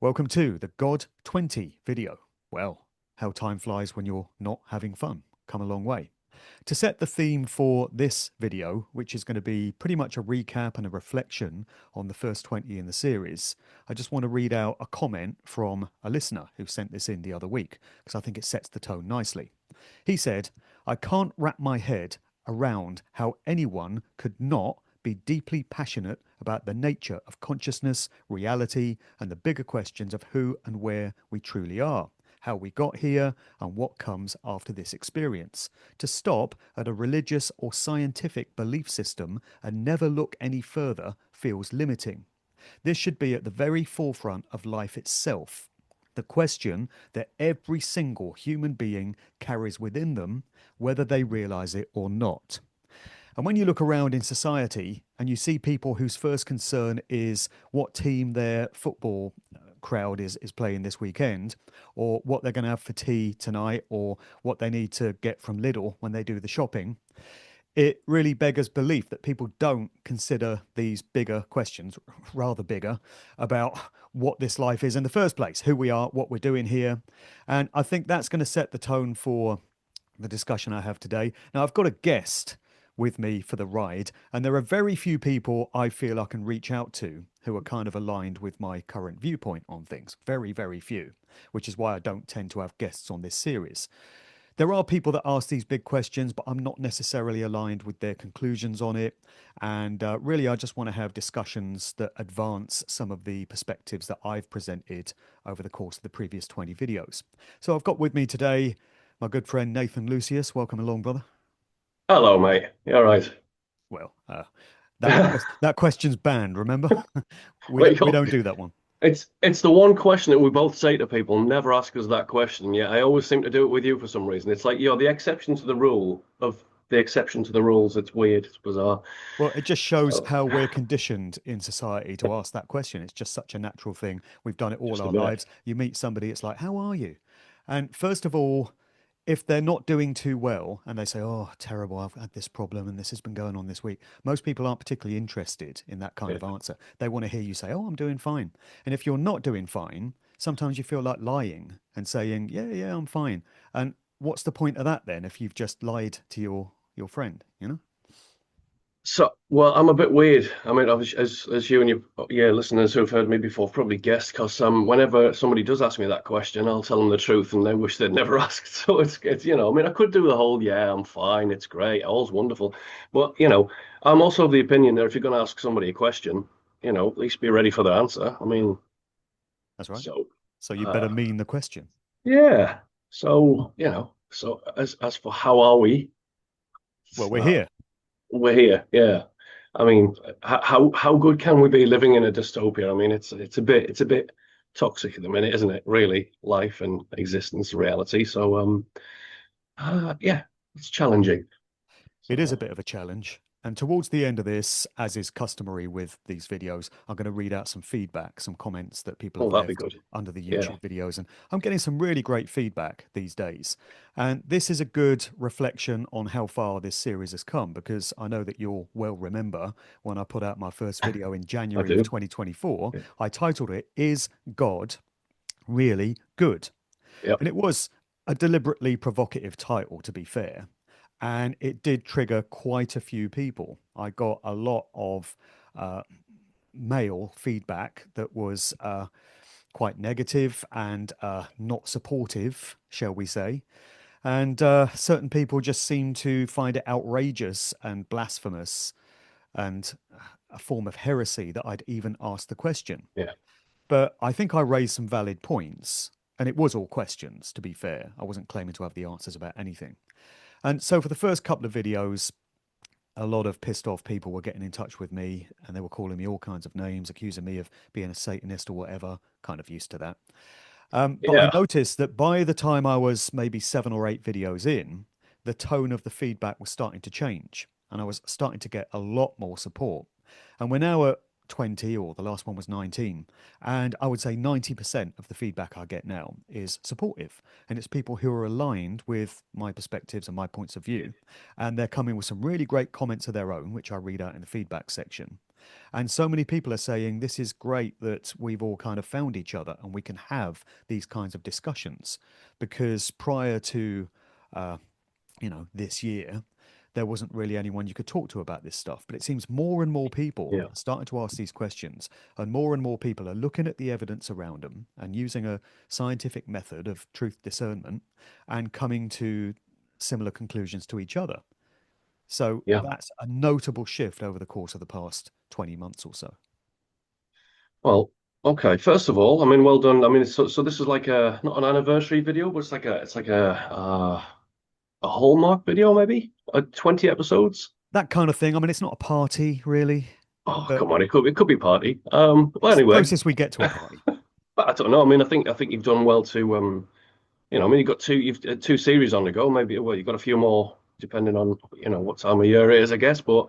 Welcome to the God 20 video. Well, how time flies when you're not having fun. Come a long way. To set the theme for this video, which is going to be pretty much a recap and a reflection on the first 20 in the series, I just want to read out a comment from a listener who sent this in the other week because I think it sets the tone nicely. He said, I can't wrap my head around how anyone could not be deeply passionate about the nature of consciousness, reality, and the bigger questions of who and where we truly are, how we got here, and what comes after this experience. To stop at a religious or scientific belief system and never look any further feels limiting. This should be at the very forefront of life itself. The question that every single human being carries within them, whether they realize it or not. And when you look around in society and you see people whose first concern is what team their football crowd is playing this weekend, or what they're going to have for tea tonight, or what they need to get from Lidl when they do the shopping, it really beggars belief that people don't consider these bigger questions, rather bigger, about what this life is in the first place, who we are, what we're doing here. And I think that's going to set the tone for the discussion I have today. Now, I've got a guest with me for the ride, and there are very few people I feel I can reach out to who are kind of aligned with my current viewpoint on things. Very, very few, which is why I don't tend to have guests on this series. There are people that ask these big questions, but I'm not necessarily aligned with their conclusions on it. And really, I just want to have discussions that advance some of the perspectives that I've presented over the course of the previous 20 videos. So I've got with me today my good friend Nathan Lucius. Welcome along, brother. Hello, mate. You all right? Well, that question's banned. Remember, we Wait, don't we don't do that one. it's the one question that we both say to people, never ask us that question. Yeah, I always seem to do it with you for some reason. It's like you're the exception to the rule of the exception to the rules. It's weird. It's bizarre. Well, it just shows So, how we're conditioned in society to ask that question. It's just such a natural thing. We've done it all just a our bit. lives. You meet somebody, it's like, "How are you?" And first of all, if they're not doing too well and they say, "Oh, terrible, I've had this problem and this has been going on this week," most people aren't particularly interested in that kind Yeah. of answer. They want to hear you say, "Oh, I'm doing fine." And if you're not doing fine, sometimes you feel like lying and saying, "Yeah, yeah, I'm fine." And what's the point of that then if you've just lied to your friend, you know? So, well, I'm a bit weird. I mean, as you and your listeners who've heard me before probably guessed, because whenever somebody does ask me that question, I'll tell them the truth, and they wish they'd never asked. So I mean, I could do the whole, yeah, I'm fine, it's great, all's wonderful, but I'm also of the opinion that if you're going to ask somebody a question, at least be ready for the answer. I mean, That's right. so So you better uh, mean the question. yeah. So as for how are we? Well, we're Uh, here. We're here, yeah. I mean, how good can we be living in a dystopia? I mean, it's a bit toxic at the minute, isn't it? Really, life and existence, reality. So, yeah, it's challenging. It is a So, bit of a challenge. And towards the end of this, as is customary with these videos, I'm going to read out some feedback, some comments that people oh, have that'd be left good. under the Yeah, YouTube videos. And I'm getting some really great feedback these days. And this is a good reflection on how far this series has come, because I know that you'll well remember when I put out my first video in I January of do. 2024, Yeah. I titled it, Is God Really Good? Yep. And it was a deliberately provocative title, to be fair. And it did trigger quite a few people. I got a lot of uh, mail feedback that was quite negative and not supportive, shall we say. And certain people just seemed to find it outrageous and blasphemous and a form of heresy that I'd even asked the question. Yeah. But I think I raised some valid points. And it was all questions, to be fair. I wasn't claiming to have the answers about anything. And so for the first couple of videos, a lot of pissed off people were getting in touch with me and they were calling me all kinds of names, accusing me of being a Satanist or whatever. Kind of used to that. But I Yeah. noticed that by the time I was maybe 7 or 8 videos in, the tone of the feedback was starting to change and I was starting to get a lot more support. And we're now at 20, or the last one was 19. And I would say 90% of the feedback I get now is supportive. And it's people who are aligned with my perspectives and my points of view. And they're coming with some really great comments of their own, which I read out in the feedback section. And so many people are saying this is great that we've all kind of found each other and we can have these kinds of discussions, because prior to uh, this year, there wasn't really anyone you could talk to about this stuff. But it seems more and more people Yeah. are starting to ask these questions, and more people are looking at the evidence around them and using a scientific method of truth discernment and coming to similar conclusions to each other. So Yeah. that's a notable shift over the course of the past 20 months or so. Well, okay. First of all, I mean, well done. I mean, so this is like a not an anniversary video, but it's like a Hallmark video, maybe 20 episodes. That kind of thing. I mean, it's not a party really, Oh, but come on, it could be party. Well, it's the anyway, closest we get to a party. but I don't know. I mean, I think you've done well to I mean, you've two series on the go. Maybe well, you've got a few more depending on what time of year it is, I guess. But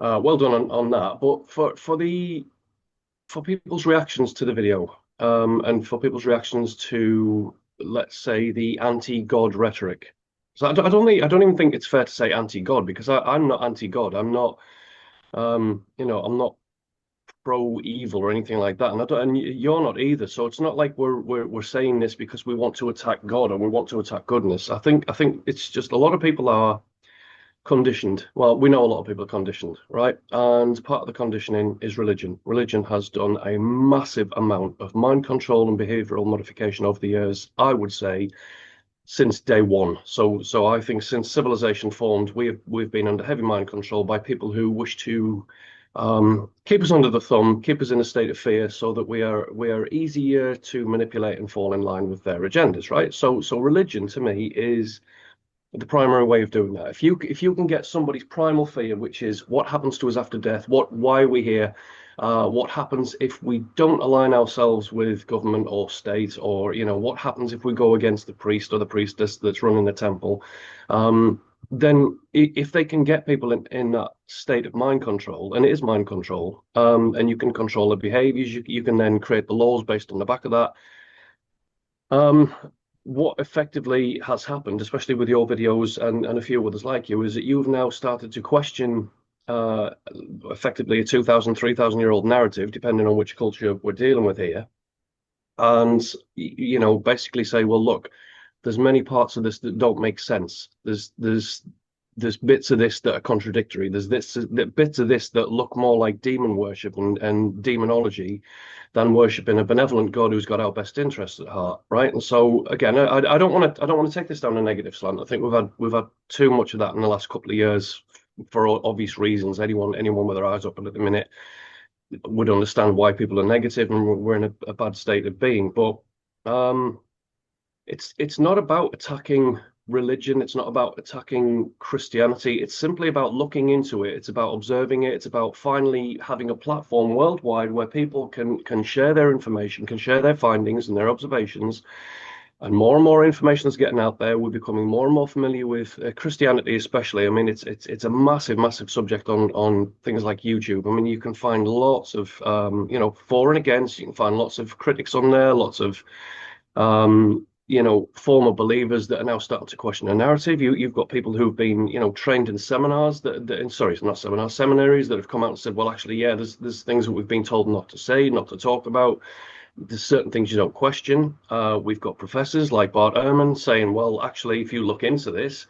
well done on that. But for people's reactions to the video, and for people's reactions to, let's say, the anti-God rhetoric. So I don't even think it's fair to say anti-God, because I'm not anti-God. I'm not, I'm not pro-evil or anything like that, and you're not either. So it's not like we're saying this because we want to attack God or we want to attack goodness. I think it's just a lot of people are conditioned. Well, we know a lot of people are conditioned, right? And part of the conditioning is religion. Religion has done a massive amount of mind control and behavioral modification over the years, I would say, since day one. So I think since civilization formed, we've been under heavy mind control by people who wish to keep us under the thumb, keep us in a state of fear, so that we are easier to manipulate and fall in line with their agendas, right? So religion to me is the primary way of doing that. If you can get somebody's primal fear, which is what happens to us after death, why are we here, what happens if we don't align ourselves with government or state, or what happens if we go against the priest or the priestess that's running the temple, then if they can get people in that state of mind control, and it is mind control, and you can control their behaviors, you can then create the laws based on the back of that. Um, what effectively has happened, especially with your videos and a few others like you, is that you've now started to question uh, effectively a 2,000, 3,000-year-old narrative, depending on which culture we're dealing with here, and basically say, well, look, there's many parts of this that don't make sense. There's bits of this that are contradictory. There's bits of this that look more like demon worship and demonology than worshiping a benevolent God who's got our best interests at heart, right? And so again, I don't want to take this down a negative slant. I think we've had too much of that in the last couple of years for obvious reasons. Anyone with their eyes open at the minute would understand why people are negative, and we're in a bad state of being. But um, it's not about attacking religion. It's not about attacking Christianity. It's simply about looking into it. It's about observing it. It's about finally having a platform worldwide where people can share their information, can share their findings and their observations. And more information is getting out there. We're becoming more and more familiar with Christianity, especially. I mean, it's a massive subject on things like YouTube. I mean, you can find lots of for and against. You can find lots of critics on there, lots of former believers that are now starting to question the narrative. You've got people who've been, trained in seminars sorry, not seminars, seminaries that have come out and said, well, actually, yeah, there's things that we've been told not to say, not to talk about. There's certain things you don't question. We've got professors like Bart Ehrman saying, well, actually, if you look into this,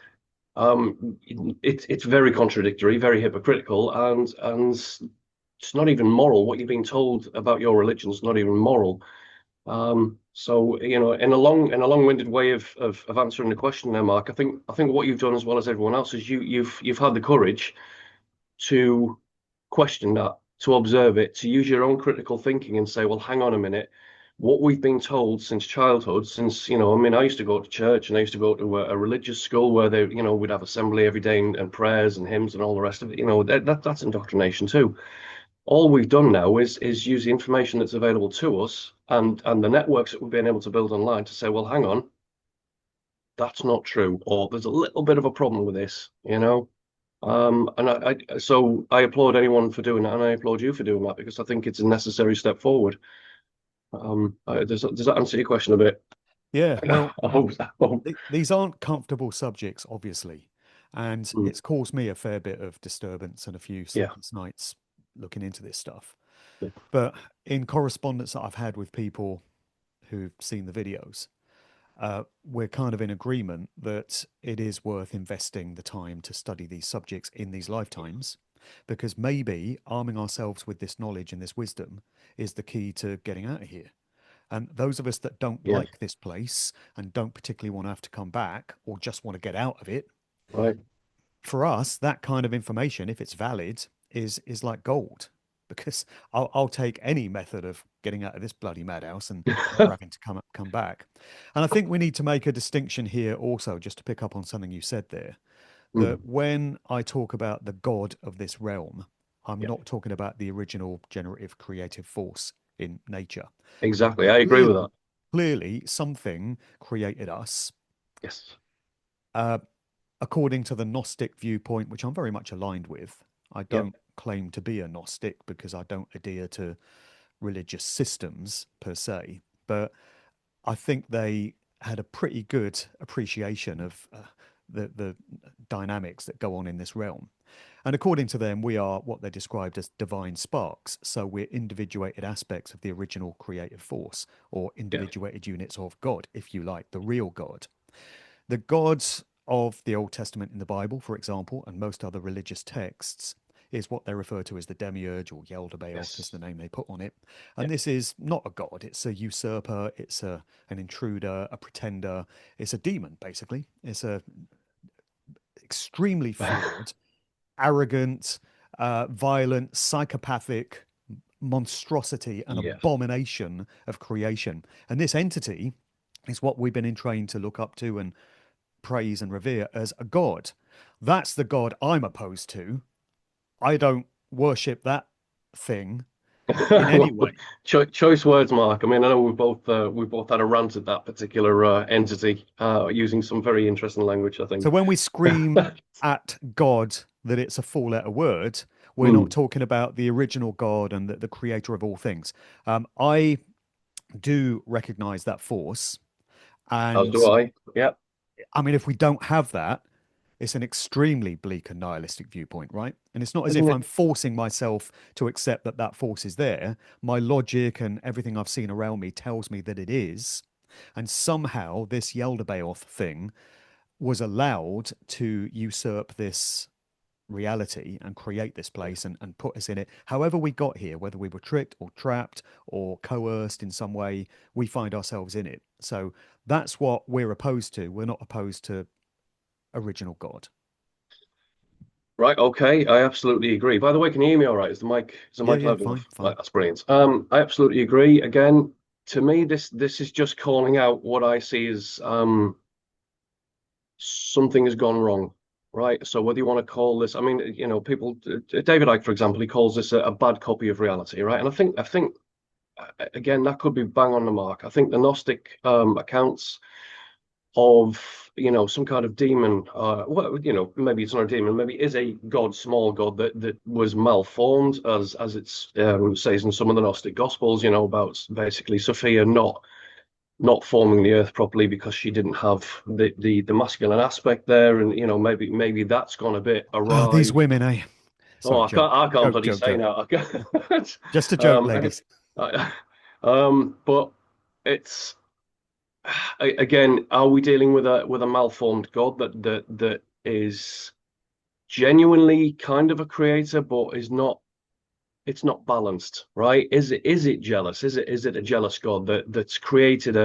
it's very contradictory, very hypocritical, and it's not even moral. What you've been told about your religion is not even moral. So in a long-winded way of answering the question there, Mark, I think what you've done as well as everyone else is you've had the courage to question that, to observe it, to use your own critical thinking and say, well, hang on a minute, what we've been told since childhood, since I mean, I used to go to church and I used to go to a religious school where they we'd have assembly every day and prayers and hymns and all the rest of it. That's indoctrination too. All we've done now is use the information that's available to us and the networks that we've been able to build online to say, well, hang on, that's not true, or there's a little bit of a problem with this. And so I applaud anyone for doing that, and I applaud you for doing that, because I think it's a necessary step forward. Does that answer your question a bit? Yeah, well, I hope so. these aren't comfortable subjects, obviously, and Mm, it's caused me a fair bit of disturbance and a few yeah, sleepless nights looking into this stuff. But in correspondence that I've had with people who've seen the videos, we're kind of in agreement that it is worth investing the time to study these subjects in these lifetimes, because maybe arming ourselves with this knowledge and this wisdom is the key to getting out of here. And those of us that don't Yeah. like this place and don't particularly want to have to come back or just want to get out of it, Right. for us, that kind of information, if it's valid, is like gold. Because I'll take any method of getting out of this bloody madhouse and never having to come back. And I think we need to make a distinction here also, just to pick up on something you said there, that Mm. when I talk about the God of this realm, I'm Yeah. not talking about the original generative creative force in nature. Exactly. I agree with Clearly, that. clearly something created us. Yes. Uh, According to the Gnostic viewpoint, which I'm very much aligned with. I Yeah. don't claim to be a Gnostic because I don't adhere to religious systems per se, but I think they had a pretty good appreciation of the dynamics that go on in this realm. And according to them, we are what they described as divine sparks. So we're individuated aspects of the original creative force, or Yeah. individuated units of God, if you like, the real God. The gods of the Old Testament in the Bible, for example, and most other religious texts, is what they refer to as the demiurge or Yaldabaoth is Yes. the name they put on it. Yeah. And this is not a god, it's a usurper, it's an intruder, a pretender, it's a demon, basically. It's a extremely flawed, arrogant, violent, psychopathic monstrosity and Yes. abomination of creation. And this entity is what we've been entrained to look up to and praise and revere as a god. That's the God I'm opposed to. I don't worship that thing in any Well, way. choice words, Mark. I mean, I know we've both had a rant at that particular entity, using some very interesting language, I So think. when we scream at God that it's a four-letter word, we're not Mm. talking about the original God and the creator of all things. I do recognize that force. As do And I. Yeah. I mean, if we don't have that, it's an extremely bleak and nihilistic viewpoint, right? And it's not as Isn't if it? I'm forcing myself to accept that that force is there. My logic and everything I've seen around me tells me that it is. And somehow this Yaldabaoth thing was allowed to usurp this reality and create this place and put us in it. However, we got here, whether we were tricked or trapped or coerced in some way, we find ourselves in it. So that's what we're opposed to. We're not opposed to original God. Right, okay, I absolutely agree. By the way, can you hear me all right? Is the Yeah, mic yeah, loud fine, enough? Right, fine. that's brilliant. I absolutely agree. Again, to me, this is just calling out what I see as something has gone wrong, right? So whether you want to call this, I mean, people, David Icke, for example, he calls this a bad copy of reality, right? And I think again, that could be bang on the mark. I think the Gnostic accounts of some kind of demon, well, maybe it's not a demon, maybe it is a god, small god that was malformed, as it's says in some of the Gnostic gospels, about basically Sophia not forming the earth properly because she didn't have the masculine aspect there, and maybe that's gone a bit Oh, these awry. women, eh? Oh, Sorry, joke, I can't joke, bloody joke, say joke. now. I can't. Just a joke, um, ladies. I, but it's again, are we dealing with a malformed god that is genuinely kind of a creator, but is not? It's not balanced, right? Is it jealous? Is it a jealous god that's created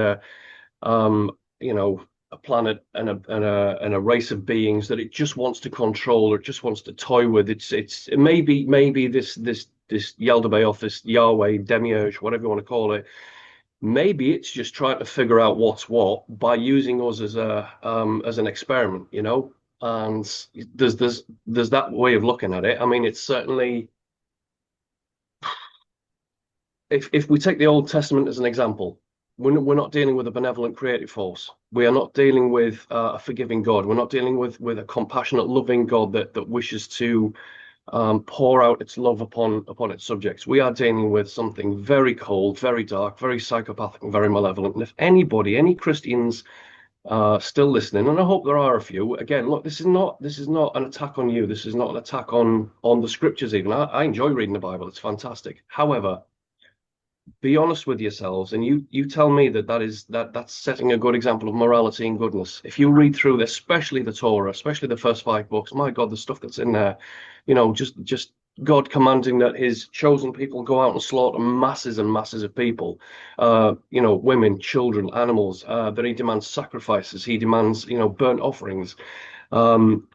um you know a planet and a race of beings that it just wants to control or just wants to toy with? It's maybe this Yaldabaoth, this Yahweh demiurge, whatever you want to call it. Maybe it's just trying to figure out what's what by using us as an experiment, And there's that way of looking at it. I mean, it's certainly, if we take the Old Testament as an example, we're not dealing with a benevolent creative force. We are not dealing with a forgiving God. We're not dealing with a compassionate, loving God that wishes to pour out its love upon its subjects. We are dealing with something very cold, very dark, very psychopathic, and very malevolent. And if anybody, any Christians still listening, and I hope there are a few. Again, look, this is not an attack on you. This is not an attack on the scriptures. Even I enjoy reading the Bible. It's fantastic. However, be honest with yourselves, and you tell me that's setting a good example of morality and goodness. If you read through this, especially the Torah, especially the first 5 books, my God, the stuff that's in there, just God commanding that his chosen people go out and slaughter masses and masses of people, women, children, animals, that he demands sacrifices, he demands, burnt offerings. Um,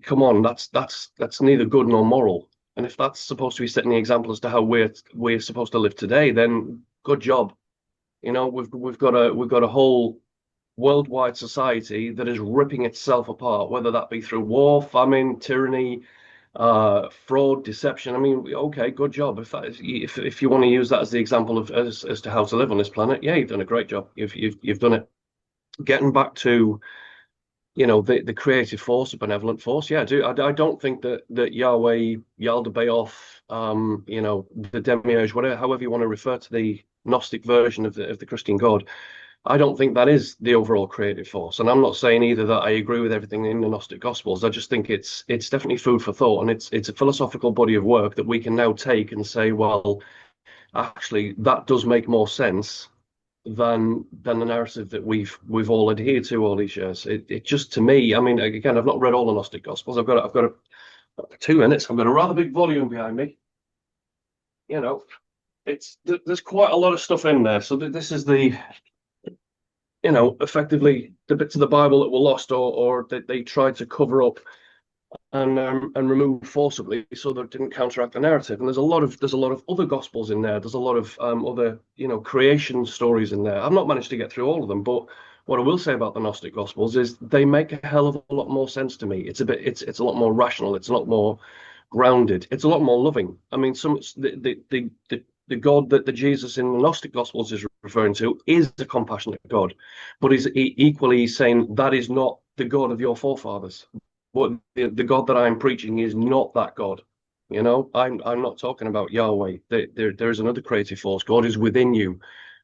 Come on, that's neither good nor moral. And if that's supposed to be setting the example as to how we're supposed to live today, then good job. We've got a whole worldwide society that is ripping itself apart, whether that be through war, famine, tyranny, fraud, deception. I mean, okay, good job. If you want to use that as the example of as to how to live on this planet, yeah, you've done a great job. You've done it. Getting back to the creative force, a benevolent force. Yeah, I don't think that Yahweh, Yaldabaoth, the demiurge, whatever, however you want to refer to the Gnostic version of the Christian God, I don't think that is the overall creative force. And I'm not saying either that I agree with everything in the Gnostic Gospels. I just think it's definitely food for thought, and it's a philosophical body of work that we can now take and say, well, actually, that does make more sense than the narrative that we've all adhered to all these years. It just, to me, I mean, again, I've not read all the Gnostic Gospels. I've got 2 minutes. I've got a rather big volume behind me. There's quite a lot of stuff in there. So this is effectively the bits of the Bible that were lost or that they tried to cover up and remove forcibly so that it didn't counteract the narrative. And there's a lot of other gospels in there. There's a lot of other creation stories in there. I've not managed to get through all of them, but what I will say about the Gnostic Gospels is they make a hell of a lot more sense to me. It's a lot more rational. It's a lot more grounded. It's a lot more loving. I mean, the God that the Jesus in the Gnostic Gospels is referring to is a compassionate God, but he's equally saying that is not the God of your forefathers. But the God that I'm preaching is not that God. I'm not talking about Yahweh. There's another creative force. God is within you,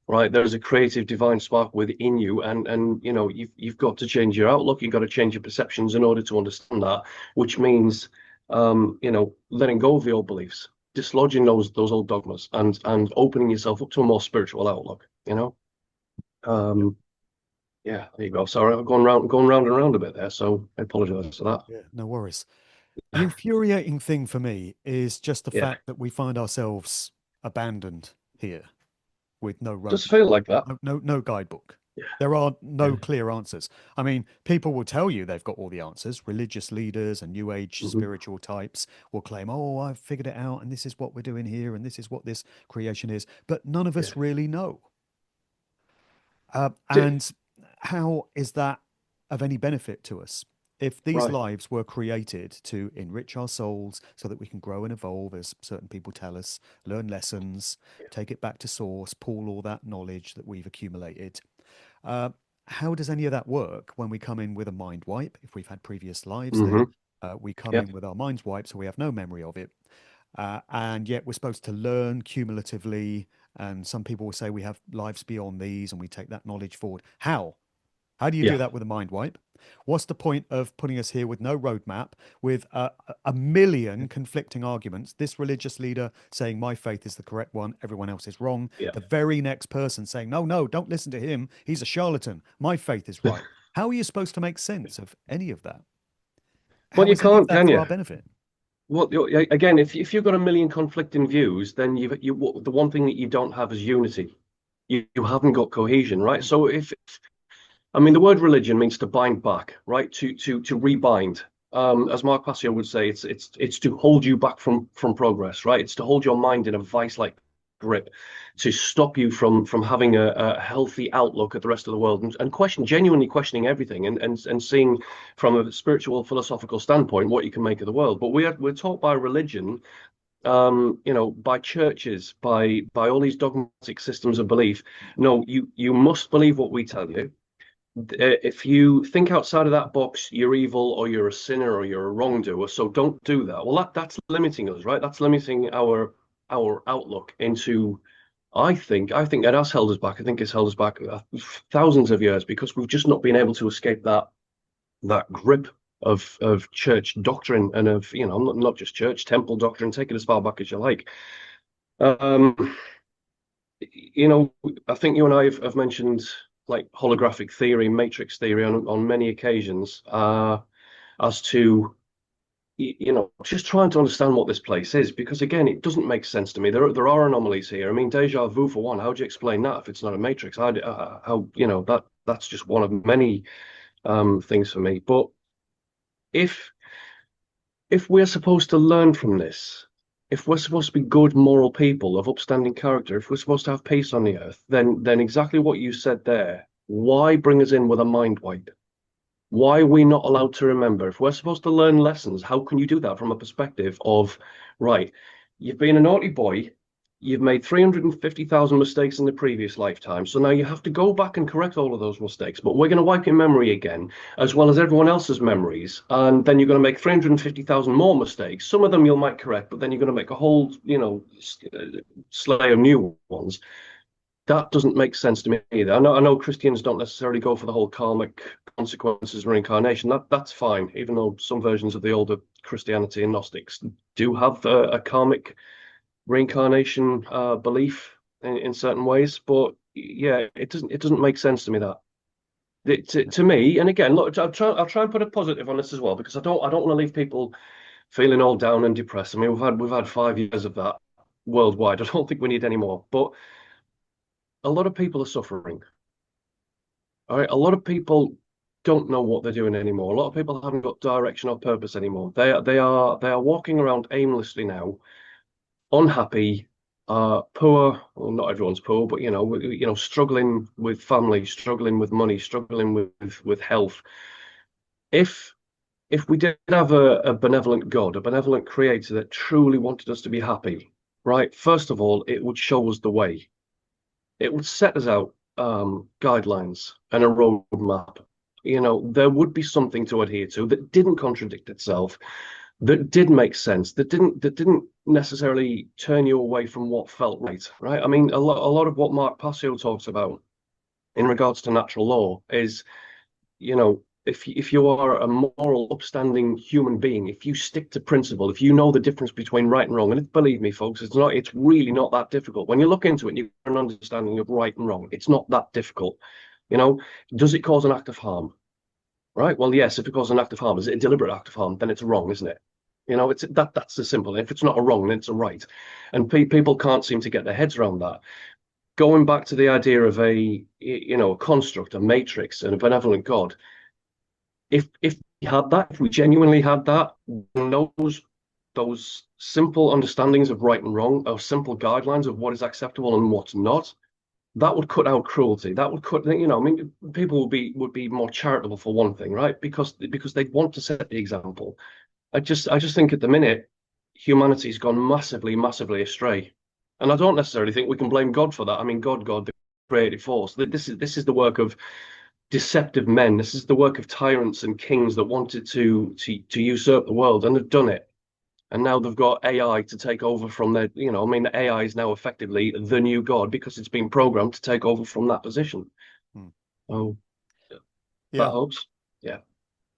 right? There's a creative divine spark within you, and you've got to change your outlook. You've got to change your perceptions in order to understand that, which means letting go of the old beliefs, dislodging those old dogmas, and opening yourself up to a more spiritual outlook. Yeah, there you go. Sorry, I've gone round and round a bit there, so I apologize for that. Yeah, no worries. The infuriating thing for me is just the Yeah, fact that we find ourselves abandoned here with no does roadmap, feel like that. no guidebook. Yeah, There are no yeah. clear answers. I mean, people will tell you they've got all the answers. Religious leaders and new age Hmm. spiritual types will claim, "Oh, I've figured it out, and this is what we're doing here, and this is what this creation is." But none of Yeah. us really know. D- And how is that of any benefit to us? If these right. lives were created to enrich our souls so that we can grow and evolve, as certain people tell us, learn lessons, Yeah. take it back to source, pool all that knowledge that we've accumulated, uh, how does any of that work when we come in with a mind wipe? If we've had previous lives, then Hmm. we come Yeah. in with our minds wiped, so we have no memory of it. And yet we're supposed to learn cumulatively. And some people will say we have lives beyond these and we take that knowledge forward. How? How do you do Yeah. that with a mind wipe? What's the point of putting us here with no roadmap, with a million conflicting arguments? This religious leader saying my faith is the correct one, everyone else is wrong. Yeah. The very next person saying, no, no, don't listen to him. He's a charlatan. My faith is right. How are you supposed to make sense of any of that? Well, How you is any of can't, that can for you? our benefit? Well, again, if you've got a million conflicting views, then the one thing that you don't have is unity. You haven't got cohesion, right? Mm. So I mean, the word religion means to bind back, right? To rebind. As Mark Passio would say, it's to hold you back from progress, right? It's to hold your mind in a vice-like grip, to stop you from having a healthy outlook at the rest of the world and genuinely questioning everything and seeing from a spiritual philosophical standpoint what you can make of the world. But we're taught by religion, by churches, by all these dogmatic systems of belief. No, you must believe what we tell you. If you think outside of that box, you're evil or you're a sinner or you're a wrongdoer. So don't do that. Well, that's limiting us, right? That's limiting our outlook into I think it has held us back. I think it's held us back thousands of years because we've just not been able to escape that grip of church doctrine and of not just church temple doctrine. Take it as far back as you like. Um, I think you and I have mentioned like holographic theory, matrix theory on many occasions, as to just trying to understand what this place is, because again, it doesn't make sense to me. There are anomalies here. I mean, deja vu for one. How do you explain that if it's not a matrix? How that's just one of many things for me. But if if we're supposed to learn from this, if we're supposed to be good moral people of upstanding character, if we're supposed to have peace on the earth, then exactly what you said there. Why bring us in with a mind wipe? Why are we not allowed to remember? If we're supposed to learn lessons, how can you do that from a perspective of, right, you've been a naughty boy, you've made 350,000 mistakes in the previous lifetime, so now you have to go back and correct all of those mistakes, but we're going to wipe your memory again, as well as everyone else's memories, and then you're going to make 350,000 more mistakes. Some of them you might correct, but then you're going to make a whole, slew of new ones. That doesn't make sense to me either. I know Christians don't necessarily go for the whole karmic consequences of reincarnation. That's fine, even though some versions of the older Christianity and Gnostics do have a karmic reincarnation belief in certain ways. But yeah, it doesn't make sense to me that. To me, and again, look, I'll try and put a positive on this as well, because I don't want to leave people feeling all down and depressed. I mean, we've had 5 years of that worldwide. I don't think we need any more. But a lot of people are suffering. All right, a lot of people don't know what they're doing anymore. A lot of people haven't got direction or purpose anymore. They are walking around aimlessly now, unhappy, poor. Well, not everyone's poor, but struggling with family, struggling with money, struggling with health. If if we did have a benevolent God, a benevolent creator that truly wanted us to be happy, right? First of all, it would show us the way. It would set us out guidelines and a roadmap. There would be something to adhere to that didn't contradict itself, that did make sense, that didn't necessarily turn you away from what felt right. Right. I mean, a lot of what Mark Passio talks about in regards to natural law is, if you are a moral, upstanding human being, if you stick to principle, if you know the difference between right and wrong, and believe me, folks, it's really not that difficult. When you look into it, and you get an understanding of right and wrong. It's not that difficult. You know, does it cause an act of harm? Right. Well, yes. If it causes an act of harm, is it a deliberate act of harm? Then it's wrong, isn't it? It's that's the simple. If it's not a wrong, then it's a right. And people can't seem to get their heads around that. Going back to the idea of a construct, a matrix, and a benevolent God, if we had that, if we genuinely had that, then those simple understandings of right and wrong, or simple guidelines of what is acceptable and what's not, that would cut out cruelty. That would cut, I mean, people would be more charitable for one thing, right? Because they'd want to set the example. I just think at the minute humanity's gone massively, massively astray, and I don't necessarily think we can blame God for that. I mean, God, the creative force. This is the work of deceptive men. This is the work of tyrants and kings that wanted to usurp the world, and have done it. And now they've got AI to take over from their, I mean, the AI is now effectively the new God because it's been programmed to take over from that position. Hmm. Oh, that Yeah. helps. Yeah.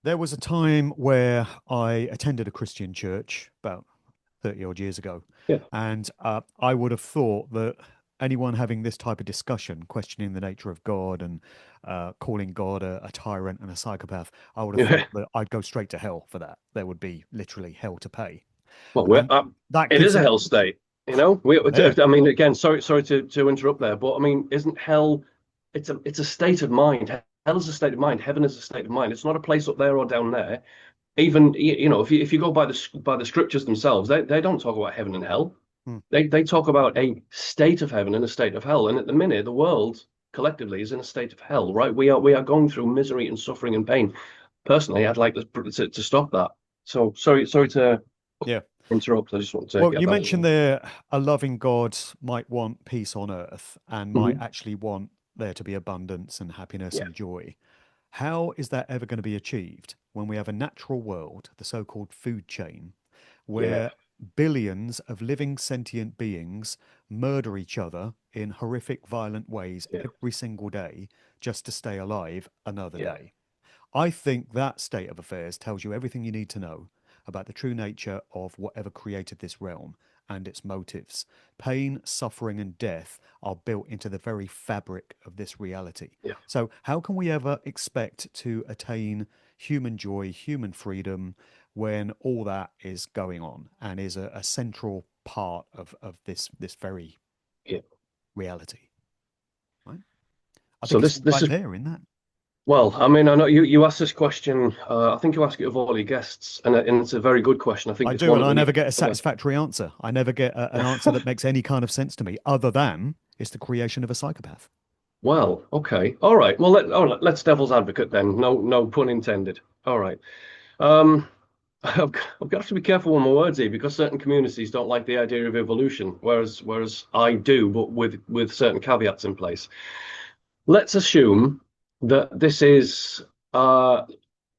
There was a time where I attended a Christian church about 30 odd years ago. Yeah. And I would have thought that anyone having this type of discussion, questioning the nature of God and calling God a tyrant and a psychopath, I would have Yeah. thought that I'd go straight to hell for that. There would be literally hell to pay. Well, And that it is gives a it, hell state. yeah. I mean, again, sorry to interrupt there, but I mean, isn't hell? It's a state of mind. Hell is a state of mind. Heaven is a state of mind. It's not a place up there or down there. Even if you go by the scriptures themselves, they don't talk about heaven and hell. Hmm. They talk about a state of heaven and a state of hell. And at the minute, the world collectively is in a state of hell. Right? We are going through misery and suffering and pain. Personally, I'd like to stop that. So sorry to Yeah. interrupt. I just want to Well, get you that mentioned in. there a loving God might want peace on earth and might Mhm. actually want there to be abundance and happiness Yeah, and joy. How is that ever going to be achieved when we have a natural world, the so called food chain, yeah, where billions of living sentient beings murder each other in horrific, violent ways Yeah. every single day just to stay alive another Yeah. day. I think that state of affairs tells you everything you need to know about the true nature of whatever created this realm and its motives. Pain, suffering, and death are built into the very fabric of this reality. Yeah. So, how can we ever expect to attain human joy, human freedom, when all that is going on and is a central part of this very Yeah. reality? Right? I So think it's this all this right is there in that. well, I mean, I know you asked this question. I think you ask it of all your guests, and it's a very good question. I think I it's do, one and that I we need never to get a cover. satisfactory answer. I never get an answer that makes any kind of sense to me, other than it's the creation of a psychopath. Well, okay, all right. Well, let's devil's advocate then. No pun intended. All right. Um, I've got to be careful with my words here because certain communities don't like the idea of evolution, whereas I do, but with certain caveats in place. Let's assume that this is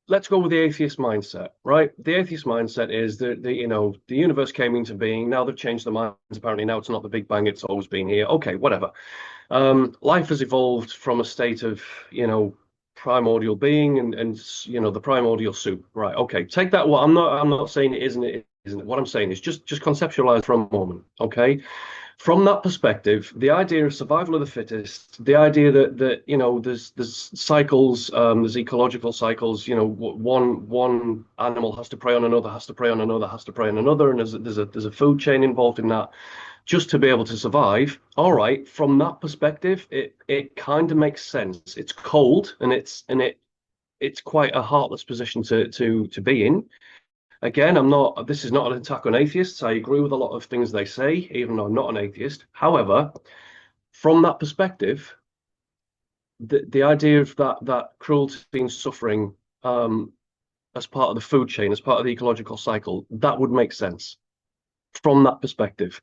let's go with the atheist mindset, right? The atheist mindset is that the universe came into being. Now they've changed their minds. Apparently now it's not the Big Bang; it's always been here. Okay, whatever. Life has evolved from a state of primordial being and the primordial soup. Right? Okay, take that. Well, I'm not saying it isn't. It isn't. What I'm saying is just conceptualize for a moment. Okay, from that perspective, the idea of survival of the fittest, the idea that there's cycles, there's ecological cycles. One animal has to prey on another, has to prey on another, has to prey on another, and there's a food chain involved in that, just to be able to survive. All right, from that perspective, it kind of makes sense. It's cold, and it's quite a heartless position to be in. Again, I'm not, this is not an attack on atheists. I agree with a lot of things they say, even though I'm not an atheist. However, from that perspective, the idea of that cruelty and suffering as part of the food chain, as part of the ecological cycle, that would make sense from that perspective.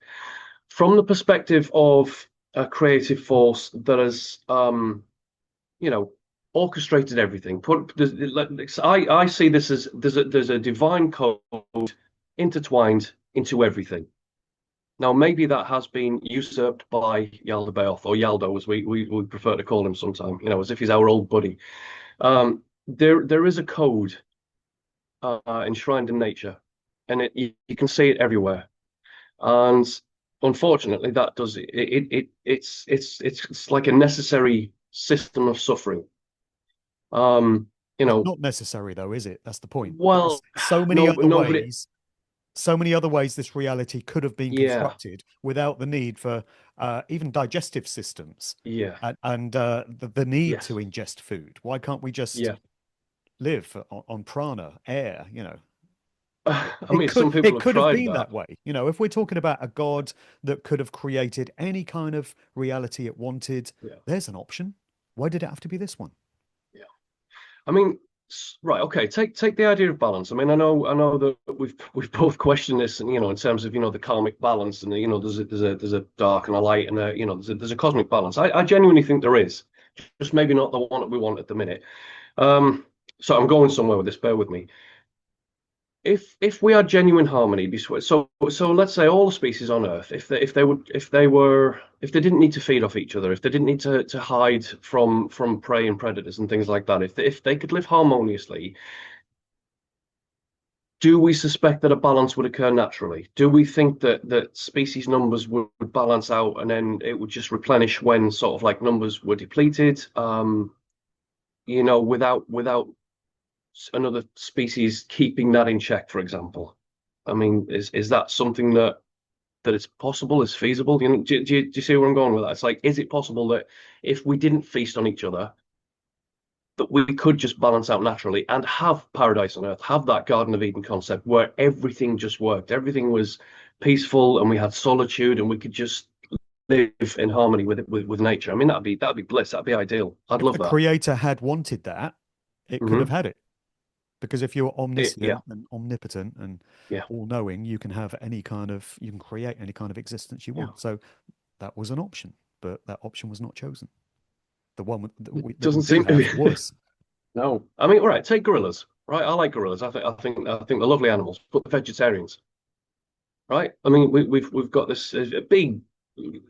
From the perspective of a creative force that has, you know, orchestrated everything. I see this as there's a divine code intertwined into everything. Now, maybe that has been usurped by Yaldabaoth or Yaldo, as we prefer to call him sometime, as if he's our old buddy. There is a code enshrined in nature, and you can see it everywhere. And unfortunately, that does it's like a necessary system of suffering. You It's know, not necessary, though, is it? That's the point. There's well, no, no, but so many other ways this reality could have been yeah, constructed without the need for even digestive systems yeah, and the need to yes, ingest food. Why can't we just yeah. live on prana, air? I mean, some people It have could have tried been that. that way. If we're talking about a god that could have created any kind of reality it wanted, Yeah, there's an option. Why did it have to be this one? yeah. I mean, right, okay. Take the idea of balance. I mean, I know that we've both questioned this, and in terms of the karmic balance, and there's a dark and a light, and there's a cosmic balance. I genuinely think there is, just maybe not the one that we want at the minute. So I'm going somewhere with this. Bear with me. If we had genuine harmony, so let's say all the species on Earth, if they didn't need to feed off each other, if they didn't need to hide from prey and predators and things like that, if they could live harmoniously, do we suspect that a balance would occur naturally? Do we think that species numbers would balance out and then it would just replenish when sort of like numbers were depleted? Without another species keeping that in check, for example. I mean, is that something that it's possible, is feasible? Do you see where I'm going with that? It's like, is it possible that if we didn't feast on each other, that we could just balance out naturally and have paradise on earth, have that Garden of Eden concept where everything just worked, everything was peaceful, and we had solitude, and we could just live in harmony with nature? I mean, that'd be bliss. That'd be ideal. I'd If love the that. creator had wanted that, it could have Hmm. had it. Because if you're Yeah, omniscient and omnipotent and yeah, all knowing, you can create any kind of existence you yeah. want. So that was an option, but that option was not chosen. The one It that we doesn't do seem to have be. was. No, I mean, all right. Take gorillas, right? I like gorillas. I think they're lovely animals, but they're vegetarians, right? I mean, we've got this big,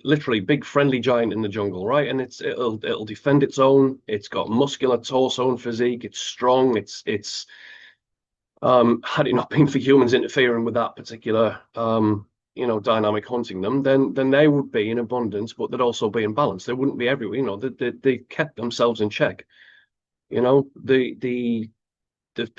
literally big friendly giant in the jungle, right? And it'll defend its own. It's got muscular torso and physique. It's strong. It's had it not been for humans interfering with that particular dynamic hunting them, then they would be in abundance, but they'd also be in balance. They wouldn't be everywhere. They kept themselves in check. The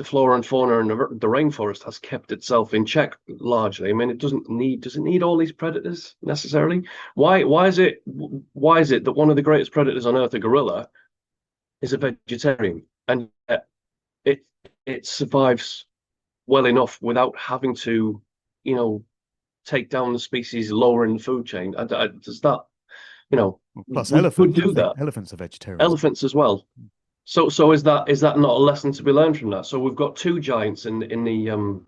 flora and fauna in the rainforest has kept itself in check largely. I mean, does it need all these predators necessarily? Why is it that one of the greatest predators on Earth, a gorilla, is a vegetarian, and yet it it survives well enough without having to, you know, take down the species lower in the food chain? Does that, Plus we could elephants. I do think that. elephants are vegetarians. Elephants as well. So is that not a lesson to be learned from that? So we've got two giants in the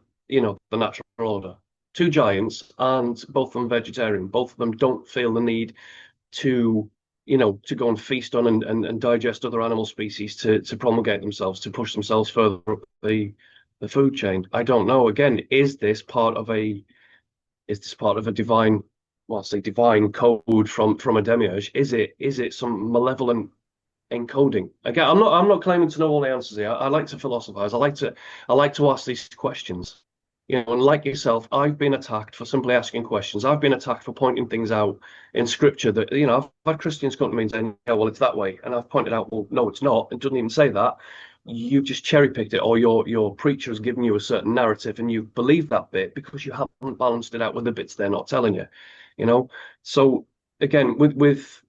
natural order, two giants, and both of them vegetarian. Both of them don't feel the need to to go and feast on and digest other animal species to promulgate themselves, to push themselves further up the food chain. I don't know. Again, is this part of a divine, well, I'll say divine code from a demiurge? Is it some malevolent encoding? Again, I'm not claiming to know all the answers here. I like to philosophize. I like to ask these questions. And like yourself, I've been attacked for simply asking questions. I've been attacked for pointing things out in scripture that, I've had Christians come to me and saying, yeah, well, it's that way. And I've pointed out, well, no, it's not. It doesn't even say that. You've just cherry picked it, or your preacher has given you a certain narrative and you believe that bit because you haven't balanced it out with the bits they're not telling you. So again, with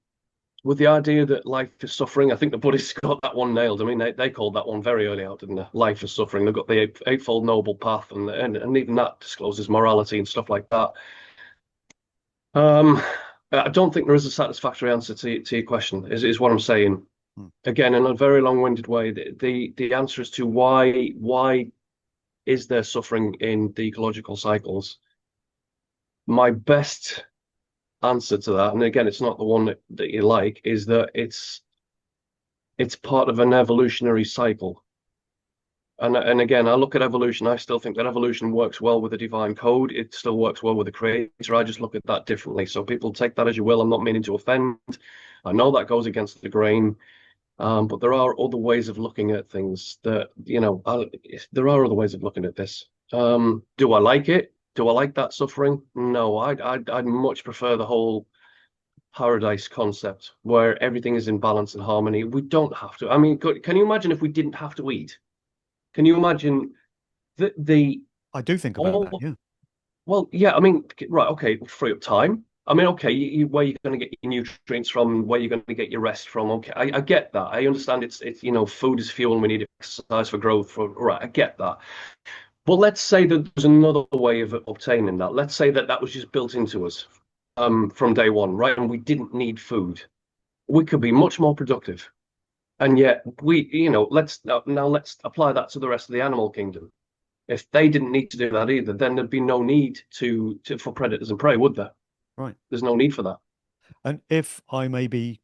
the idea that life is suffering, I think the Buddhists got that one nailed. I mean, they called that one very early out, didn't they? Life is suffering. They've got the Eightfold Noble Path, and even that discloses morality and stuff like that. I don't think there is a satisfactory answer to your question, is what I'm saying. Hmm. Again, in a very long-winded way, the answer as to why is there suffering in the ecological cycles? My best answer to that, and again, it's not the one that you like, is that it's part of an evolutionary cycle. And again, I look at evolution. I still think that evolution works well with the divine code. It still works well with the creator. I just look at that differently. So people take that as you will. I'm not meaning to offend. I know that goes against the grain, but there are other ways of looking at things that, there are other ways of looking at this. Do I like it? Do I like that suffering? No, I'd much prefer the whole paradise concept where everything is in balance and harmony. We don't have to. I mean, can you imagine if we didn't have to eat? Can you imagine the I do think about that. all? Yeah. Well, yeah. I mean, right. Okay, free up time. I mean, okay, where you're going to get your nutrients from, where you're going to get your rest from. Okay, I get that. I understand it's food is fuel and we need exercise for growth. Right, I get that. But let's say that there's another way of obtaining that. Let's say that was just built into us from day one, right? And we didn't need food. We could be much more productive. And yet let's apply that to the rest of the animal kingdom. If they didn't need to do that either, then there'd be no need for predators and prey, would there? Right. There's no need for that. And if I may be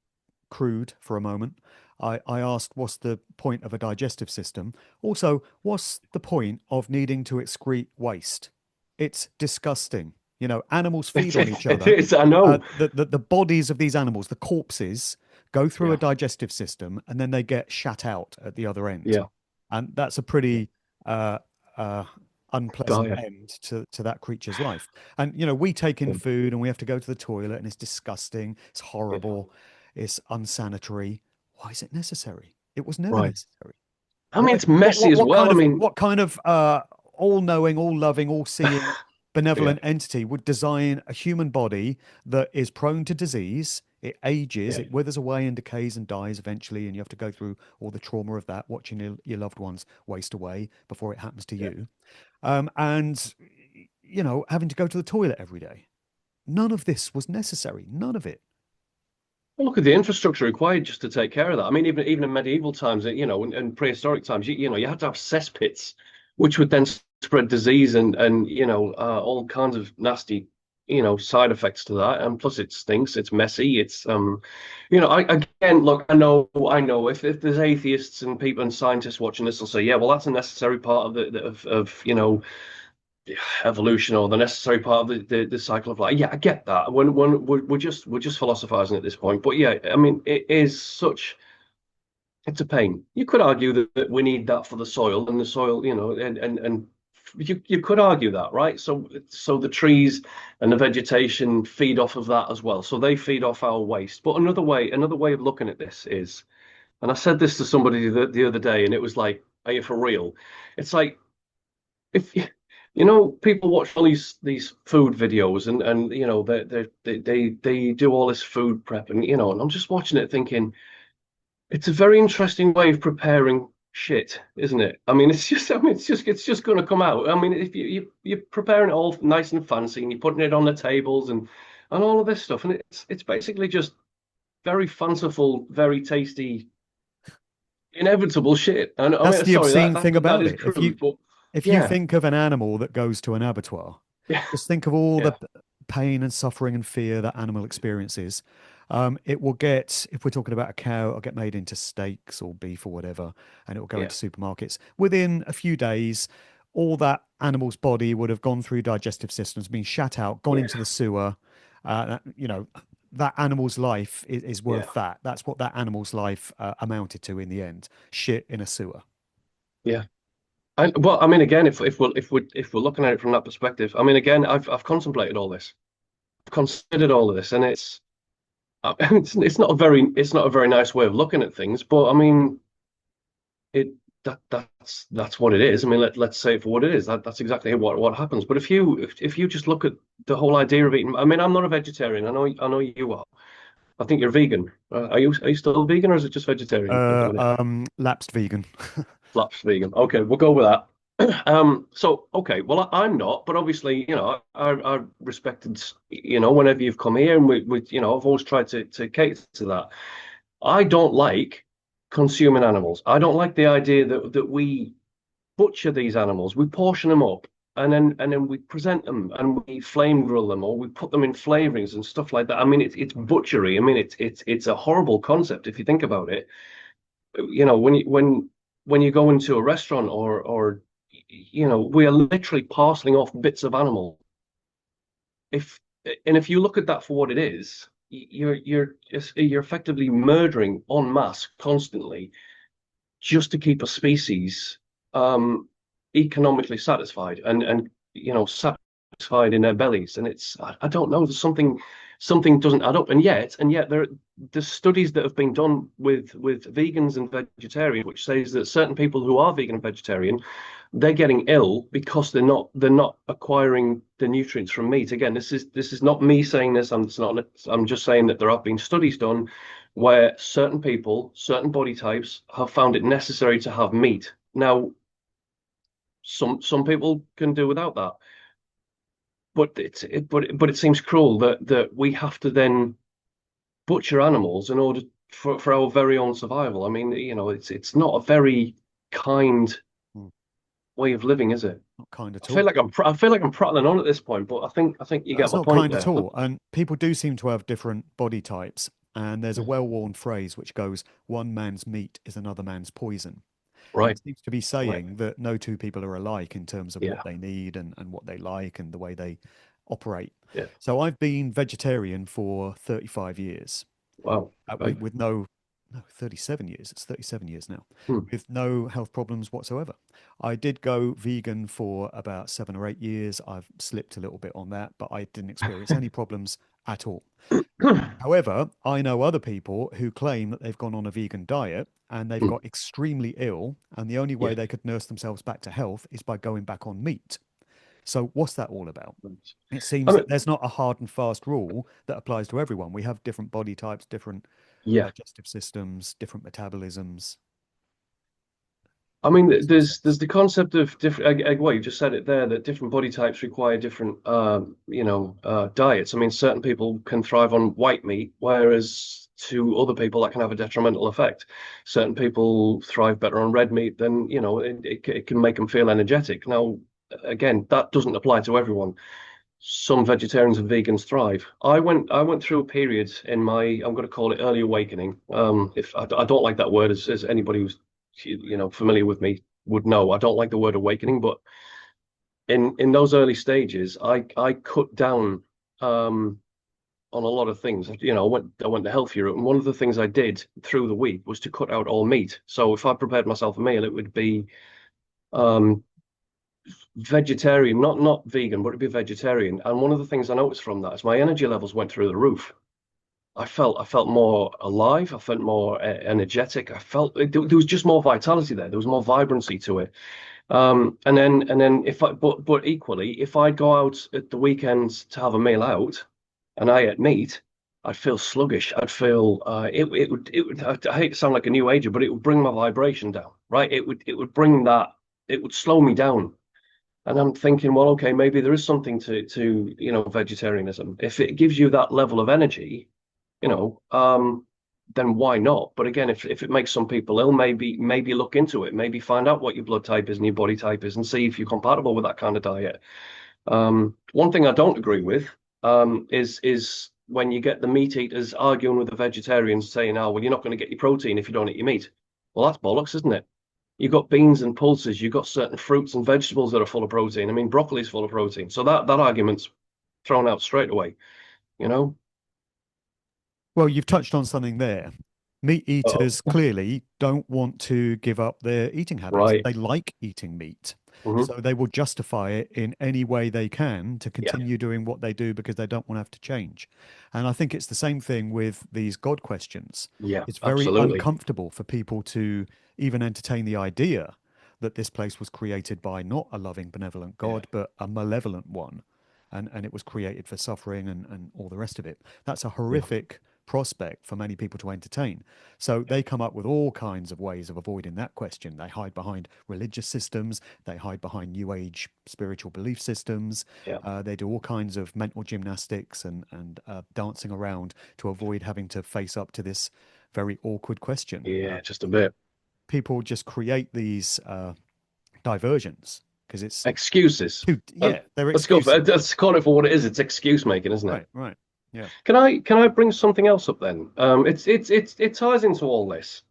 crude for a moment, I asked, what's the point of a digestive system? Also, what's the point of needing to excrete waste? It's disgusting. Animals feed on each other. It is, I know. The bodies of these animals, the corpses, go through Yeah. a digestive system and then they get shat out at the other end. Yeah. And that's a pretty unpleasant Dire. end to that creature's life. And we take in Yeah. food and we have to go to the toilet and it's disgusting, it's horrible, it's unsanitary. Why is it necessary? It was never Right. necessary. I mean, it's messy as well. I mean, What kind of all-knowing, all-loving, all-seeing, benevolent entity would design a human body that is prone to disease? It ages, Yeah. it withers away and decays and dies eventually, and you have to go through all the trauma of that, watching your loved ones waste away before it happens to Yeah. you. And having to go to the toilet every day. None of this was necessary. None of it. Well, look at the infrastructure required just to take care of that. I mean, even in medieval times, and prehistoric times, you had to have cesspits, which would then spread disease and all kinds of nasty, side effects to that. And plus, it stinks. It's messy. It's again, look, I know. If there's atheists and people and scientists watching this, will say, yeah, well, that's a necessary part of evolution or the necessary part of the cycle of life. Yeah, I get that. When we're just philosophizing at this point, but yeah, I mean, it is such it's a pain. You could argue that we need that for the soil, and the soil, and you could argue that, right? So the trees and the vegetation feed off of that as well. So they feed off our waste. But another way of looking at this is, and I said this to somebody the other day, and it was like, "Are you for real?" It's like if people watch all these food videos, and they do all this food prep, and I'm just watching it thinking it's a very interesting way of preparing shit, isn't it? I mean, it's just going to come out. I mean, if you're preparing it all nice and fancy, and you're putting it on the tables and all of this stuff, and it's basically just very fanciful, very tasty, inevitable shit. And I That's mean, the sorry, obscene thing that about is it. If you crude, but if you yeah, think of an animal that goes to an abattoir, yeah, just think of all the yeah, pain and suffering and fear that animal experiences. It will get, if we're talking about a cow, it'll get made into steaks or beef or whatever, and it will go yeah, into supermarkets. Within a few days, all that animal's body would have gone through digestive systems, been shat out, gone yeah, into the sewer. You know, that animal's life is yeah, worth that. That's what that animal's life amounted to in the end. Shit in a sewer. yeah. Well, I mean, again, if we're looking at it from that perspective, I mean, again, I've contemplated all this, I've considered all of this, and it's not a very nice way of looking at things, but I mean, it that's what it is. I mean, let's say it for what it is. That's exactly what happens. But if you just look at the whole idea of eating, I mean, I'm not a vegetarian. I know you are. I think you're vegan. Are you still vegan, or is it just vegetarian at the minute? Lapsed vegan. Flaps vegan. Okay, we'll go with that. So okay, well, I'm not, but obviously, I respected, whenever you've come here, and I've always tried to cater to that. I don't like consuming animals. I don't like the idea that we butcher these animals, we portion them up, and then we present them and we flame grill them, or we put them in flavorings and stuff like that. I mean, it's butchery. I mean, it's a horrible concept if you think about it. When you go into a restaurant, or we are literally parceling off bits of animal. If if you look at that for what it is, you're effectively murdering en masse constantly, just to keep a species um, economically satisfied, and satisfied in their bellies. And I don't know, there's something doesn't add up. And yet there's studies that have been done with vegans and vegetarians, which says that certain people who are vegan and vegetarian, they're getting ill because they're not acquiring the nutrients from meat. Again, this is not me saying this. I'm just saying that there have been studies done where certain people, certain body types, have found it necessary to have meat. Now, some people can do without that, but it seems cruel that we have to then butcher animals in order for our very own survival. I mean, it's not a very kind Hmm, way of living, is it? Not kind I at feel all. like I'm prattling on at this point, but I think you get That's my not point kind at there. all. And people do seem to have different body types. And there's a well-worn phrase which goes, one man's meat is another man's poison. And Right. it seems to be Right. saying that no two people are alike in terms of what Yeah. they need and what they like and the way they operate. Yeah. So I've been vegetarian for 35 years Wow. Okay. with no, 37 years. It's 37 years now Hmm. with no health problems whatsoever. I did go vegan for about 7 or 8 years. I've slipped a little bit on that, but I didn't experience any problems at all. However, I know other people who claim that they've gone on a vegan diet and they've Hmm. got extremely ill, and the only way Yeah. they could nurse themselves back to health is by going back on meat. So, what's that all about? It I seems mean, that there's not a hard and fast rule that applies to everyone. We have different body types, different yeah. digestive systems, different metabolisms. I mean, Makes no there's sense. the concept of different. Well, you just said it there, that different body types require different, diets. I mean, certain people can thrive on white meat, whereas to other people that can have a detrimental effect. Certain people thrive better on red meat, then it can make them feel energetic. Now, again, that doesn't apply to everyone. Some vegetarians and vegans thrive. I went through a period in my, I'm going to call it early awakening. If I don't like that word, as anybody who's familiar with me would know, I don't like the word awakening, but in those early stages, I cut down on a lot of things. You know, I went the healthy route, and one of the things I did through the week was to cut out all meat. So if I prepared myself a meal, it would be um vegetarian, not vegan, but it'd be vegetarian. And one of the things I noticed from that is my energy levels went through the roof. I felt more alive. I felt more energetic. I felt there was just more vitality there. There was more vibrancy to it. And then if I but equally, if I go out at the weekends to have a meal out and I ate meat, I'd feel sluggish. I'd feel it would I hate to sound like a new ager, but it would bring my vibration down, right? It would bring that, it would slow me down. And I'm thinking, well, okay, maybe there is something to vegetarianism. If it gives you that level of energy, you know, then why not? But again, if it makes some people ill, maybe look into it, maybe find out what your blood type is and your body type is, and see if you're compatible with that kind of diet. One thing I don't agree with is when you get the meat eaters arguing with the vegetarians, saying, "Oh, well, you're not going to get your protein if you don't eat your meat." Well, that's bollocks, isn't it? You've got beans and pulses, you've got certain fruits and vegetables that are full of protein. I mean, broccoli's full of protein, so that argument's thrown out straight away. You know. Well, you've touched on something there. Meat Oh, eaters clearly don't want to give up their eating habits. right. They like eating meat. Hmm. So they will justify it in any way they can to Yeah. continue doing what they do because they don't want to have to change. And I think it's the same thing with these God questions. Yeah. It's very Absolutely. uncomfortable for people to even entertain the idea that this place was created by not a loving, benevolent Yeah. God, but a malevolent one. And it was created for suffering and all the rest of it. That's a Yeah. horrific prospect for many people to entertain. So they come up with all kinds of ways of avoiding that question. They hide behind religious systems, they hide behind New Age spiritual belief systems. Yeah. They do all kinds of mental gymnastics and dancing around to avoid having to face up to this very awkward question. Yeah. Just a bit. People just create these diversions because it's Excuses. too, Uh, yeah, they're let's go for excuses. let's call it for what it is. It's excuse making, isn't it? Right, right. Yeah. Can I bring something else up then? It ties into all this.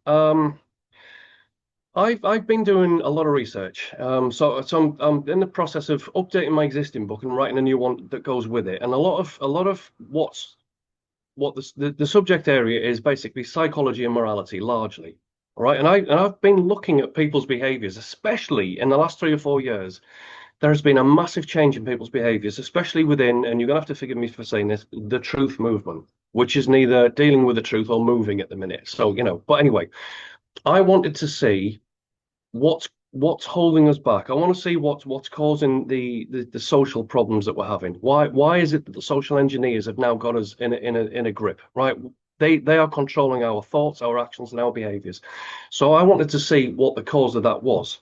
I've been doing a lot of research. So I'm in the process of updating my existing book and writing a new one that goes with it. And a lot of what the subject area is basically psychology and morality largely. All right. And I've been looking at people's behaviors, especially in the last 3 or 4 years. There has been a massive change in people's behaviors, especially within, and you're gonna have to forgive me for saying this, the truth movement, which is neither dealing with the truth or moving at the minute. So, but anyway, I wanted to see what's holding us back. I want to see what's causing the social problems that we're having. Why is it that the social engineers have now got us in a grip, right? They are controlling our thoughts, our actions, and our behaviors. So I wanted to see what the cause of that was.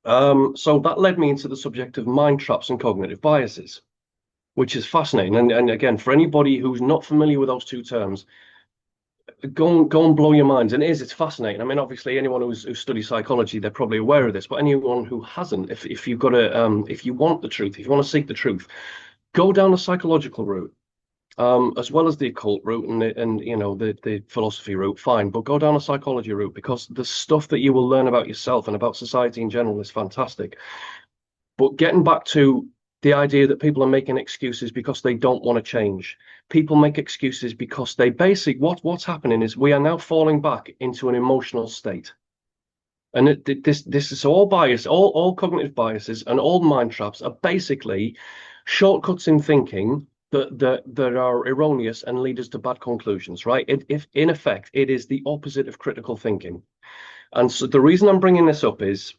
So that led me into the subject of mind traps and cognitive biases, which is fascinating. And again, for anybody who's not familiar with those two terms, go and blow your minds. And it's fascinating. I mean, obviously, anyone who studies psychology, they're probably aware of this. But anyone who hasn't, if you've got if you want the truth, if you want to seek the truth, go down the psychological route. As well as the occult route and the philosophy route, fine, but go down a psychology route because the stuff that you will learn about yourself and about society in general is fantastic. But getting back to the idea that people are making excuses because they don't want to change. People make excuses because they basically what's happening is we are now falling back into an emotional state. And this is all bias, all cognitive biases and all mind traps are basically shortcuts in thinking that are erroneous and lead us to bad conclusions, right? If in effect it is the opposite of critical thinking. And so the reason I'm bringing this up is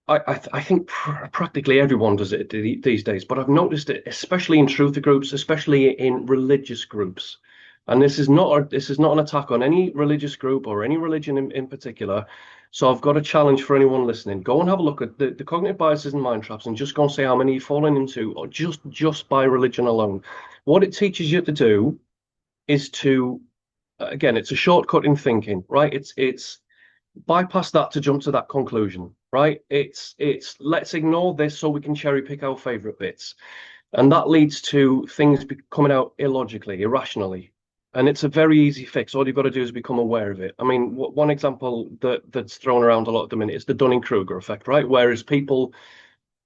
I think practically everyone does it these days, but I've noticed it especially in truther groups, especially in religious groups. And this is not an attack on any religious group or any religion in particular. So I've got a challenge for anyone listening. Go and have a look at the cognitive biases and mind traps and just go and see how many you've fallen into, or just by religion alone. What it teaches you to do is to, again, it's a shortcut in thinking, right? It's bypass that to jump to that conclusion, right? It's let's ignore this so we can cherry pick our favorite bits, and that leads to things coming out illogically, irrationally. And it's a very easy fix. All you've got to do is become aware of it. I mean, one example that's thrown around a lot at the minute is the Dunning-Kruger effect, right? Whereas people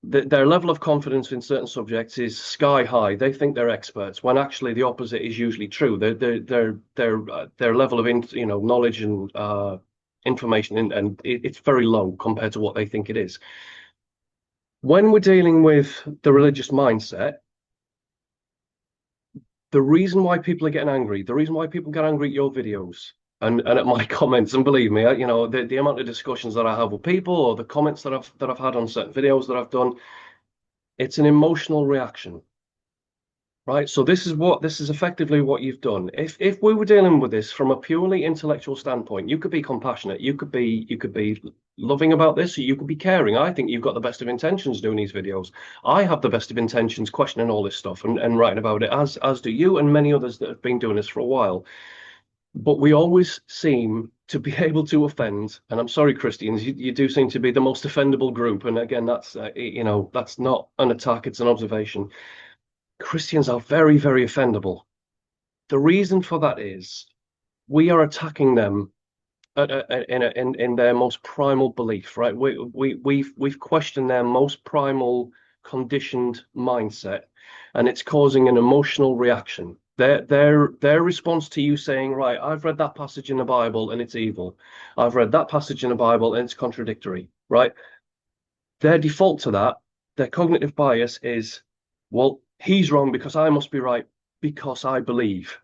their level of confidence in certain subjects is sky high. They think they're experts, when actually the opposite is usually true. Their level of knowledge and information, and it's very low compared to what they think it is. When we're dealing with the religious mindset, the reason why people are getting angry, the reason why people get angry at your videos and at my comments, and believe me, the amount of discussions that I have with people, or the comments that I've had on certain videos that I've done, it's an emotional reaction, right? So this is effectively what you've done. If we were dealing with this from a purely intellectual standpoint, you could be compassionate, you could be loving about this, you could be caring. I think you've got the best of intentions doing these videos. I have the best of intentions questioning all this stuff and writing about it, as do you and many others that have been doing this for a while. But we always seem to be able to offend, and I'm sorry, Christians, you do seem to be the most offendable group. And again, that's not an attack; it's an observation. Christians are very, very offendable. The reason for that is we are attacking them in their most primal belief, right? We've questioned their most primal conditioned mindset, and it's causing an emotional reaction. Their response to you saying, right, I've read that passage in the Bible and it's evil. I've read that passage in the Bible and it's contradictory, right? Their default to that, their cognitive bias is, well, he's wrong because I must be right because I believe.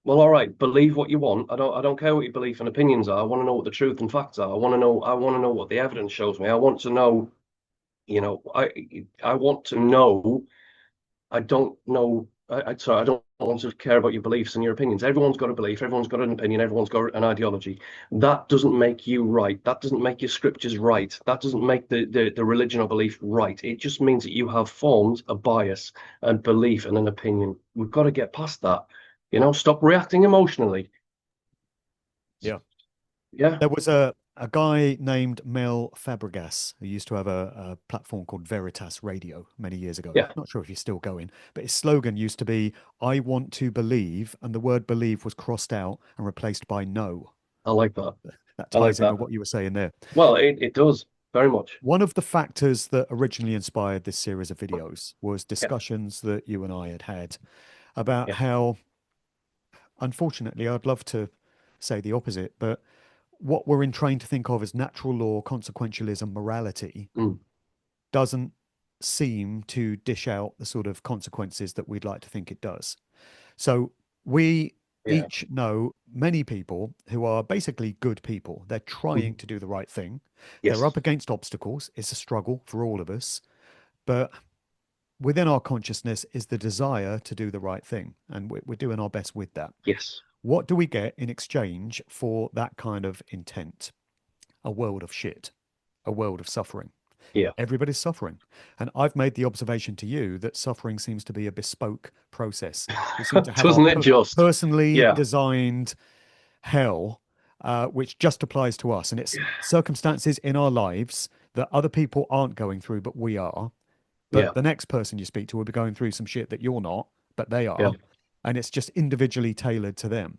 Well, all right, believe what you want. I don't care what your belief and opinions are. I want to know what the truth and facts are. I want to know what the evidence shows me. I want to know, I want to know. I don't know. Sorry, I don't want to care about your beliefs and your opinions. Everyone's got a belief, everyone's got an opinion, everyone's got an ideology. That doesn't make you right. That doesn't make your scriptures right. That doesn't make the religion or belief right. It just means that you have formed a bias and belief and an opinion. We've got to get past that. Stop reacting emotionally. Yeah. Yeah. There was a guy named Mel Fabregas who used to have a platform called Veritas Radio many years ago. Yeah. Not sure if he's still going, but his slogan used to be, I want to believe, and the word believe was crossed out and replaced by no. I like that. That I like ties in that. with what you were saying there. Well, it does very much. One of the factors that originally inspired this series of videos was Yeah. discussions that you and I had had about Yeah. how, unfortunately, I'd love to say the opposite, but what we're trained to think of as natural law, consequentialism, morality Mm. doesn't seem to dish out the sort of consequences that we'd like to think it does. So we Yeah. each know many people who are basically good people. They're trying Mm. to do the right thing. They're Yes. up against obstacles. It's a struggle for all of us. But within our consciousness is the desire to do the right thing. And we're doing our best with that. Yes. What do we get in exchange for that kind of intent? A world of shit, a world of suffering. Yeah. Everybody's suffering. And I've made the observation to you that suffering seems to be a bespoke process. We seem to have our Doesn't it just? personally Yeah. designed hell, which just applies to us. And it's circumstances in our lives that other people aren't going through, but we are. Yeah. But the next person you speak to will be going through some shit that you're not, but they Yeah. are. And it's just individually tailored to them.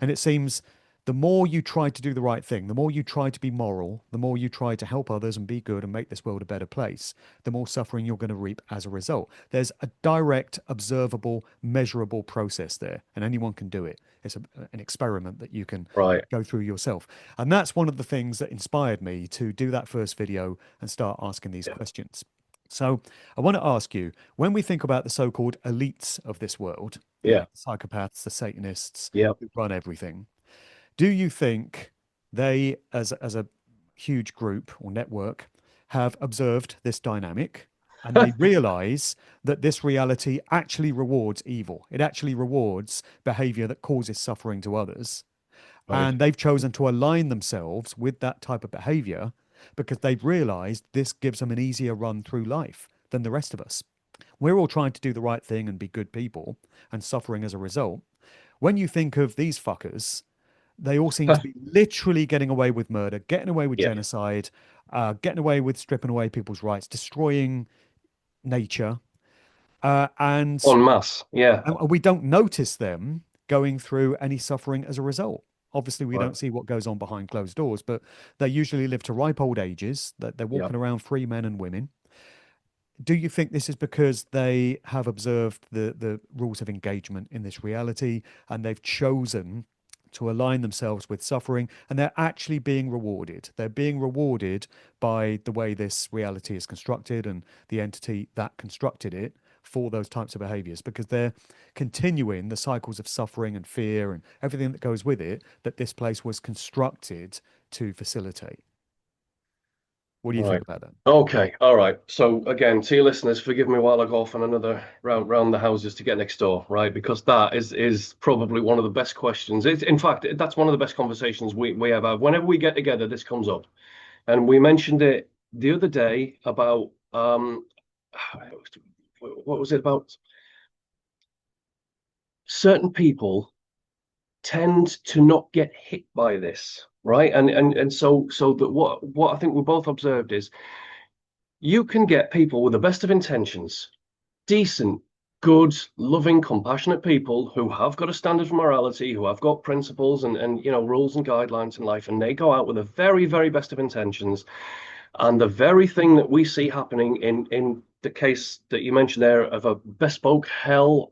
And it seems the more you try to do the right thing, the more you try to be moral, the more you try to help others and be good and make this world a better place, the more suffering you're going to reap as a result. There's a direct, observable, measurable process there, and anyone can do it. It's an experiment that you can Right. go through yourself. And that's one of the things that inspired me to do that first video and start asking these Yeah. questions. So I want to ask you, when we think about the so-called elites of this world, Yeah. the psychopaths, the Satanists Yeah. who run everything, do you think they, as a huge group or network, have observed this dynamic and they realize that this reality actually rewards evil? It actually rewards behavior that causes suffering to others. Right. And they've chosen to align themselves with that type of behavior because they've realized this gives them an easier run through life than the rest of us. We're all trying to do the right thing and be good people and suffering as a result. When you think of these fuckers, they all seem to be literally getting away with murder, getting away with Yeah. genocide, getting away with stripping away people's rights, destroying nature. And En masse. Yeah. we don't notice them going through any suffering as a result. Obviously, we Right. don't see what goes on behind closed doors, but they usually live to ripe old ages, that they're Yeah. walking around free men and women. Do you think this is because they have observed the rules of engagement in this reality and they've chosen to align themselves with suffering and they're actually being rewarded? They're being rewarded by the way this reality is constructed and the entity that constructed it for those types of behaviors because they're continuing the cycles of suffering and fear and everything that goes with it that this place was constructed to facilitate. What do you think Right. about that? Okay. All right. So again, to your listeners, forgive me while I go off on another round the houses to get next door, right? Because that is probably one of the best questions. In fact, that's one of the best conversations we ever have. Whenever we get together, this comes up. And we mentioned it the other day about what was it about? Certain people tend to not get hit by this, right? And so that what I think we both observed is you can get people with the best of intentions, decent, good, loving, compassionate people who have got a standard of morality, who have got principles and rules and guidelines in life, and they go out with the very, very best of intentions. And the very thing that we see happening in the case that you mentioned there of a bespoke hell,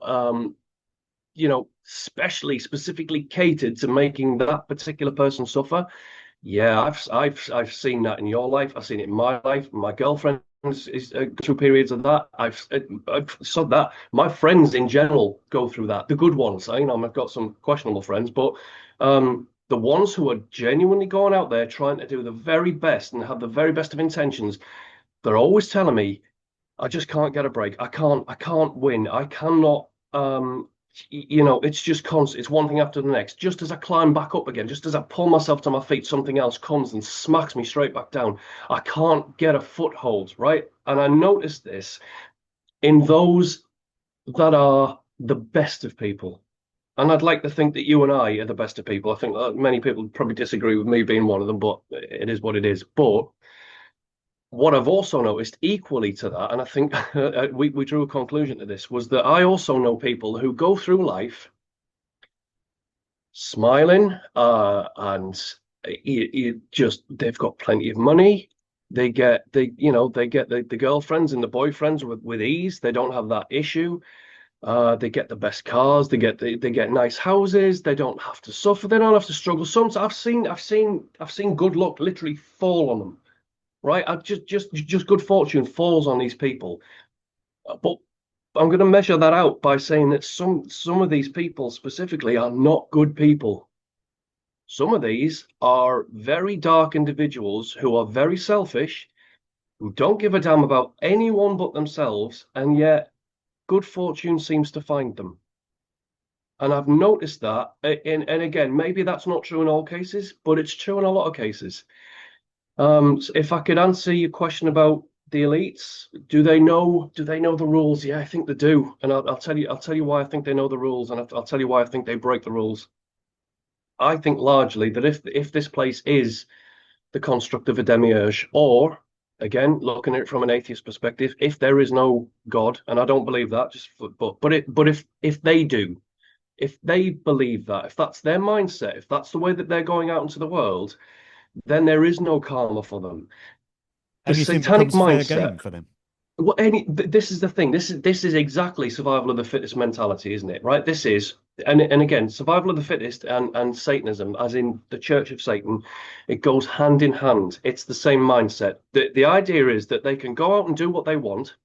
specifically catered to making that particular person suffer. Yeah, I've seen that in your life. I've seen it in my life. My girlfriend is through periods of that. I've saw that. My friends in general go through that. The good ones. I've got some questionable friends, but the ones who are genuinely going out there trying to do the very best and have the very best of intentions, they're always telling me, I just can't get a break. I can't win. I cannot it's just constant. It's one thing after the next. Just as I climb back up again, just as I pull myself to my feet, something else comes and smacks me straight back down. I can't get a foothold, right? And I notice this in those that are the best of people. And I'd like to think that you and I are the best of people. I think many people probably disagree with me being one of them, but it is what it is. But what I've also noticed equally to that, and I think we drew a conclusion to this, was that I also know people who go through life smiling and they've got plenty of money. They get the girlfriends and the boyfriends with ease. They don't have that issue. They get the best cars. They get nice houses. They don't have to suffer. They don't have to struggle. Sometimes I've seen good luck literally fall on them, right? Just good fortune falls on these people. But I'm going to measure that out by saying that some of these people specifically are not good people. Some of these are very dark individuals who are very selfish, who don't give a damn about anyone but themselves, and yet good fortune seems to find them. And I've noticed that, and again, maybe that's not true in all cases, but it's true in a lot of cases. So if I could answer your question about the elites, do they know the rules? Yeah, I think they do, and I'll tell you why I think they know the rules, and I'll tell you why I think they break the rules. I think largely that if this place is the construct of a demiurge, or again looking at it from an atheist perspective, if there is no God, and I don't believe that, but if they do, if they believe that, if that's their mindset, if that's the way that they're going out into the world, then there is no karma for them. The And you think satanic becomes fair mindset. game for them? Well, this is the thing. This is exactly survival of the fittest mentality, isn't it? Right? This is, and again, survival of the fittest and Satanism, as in the Church of Satan, it goes hand in hand. It's the same mindset. The idea is that they can go out and do what they want,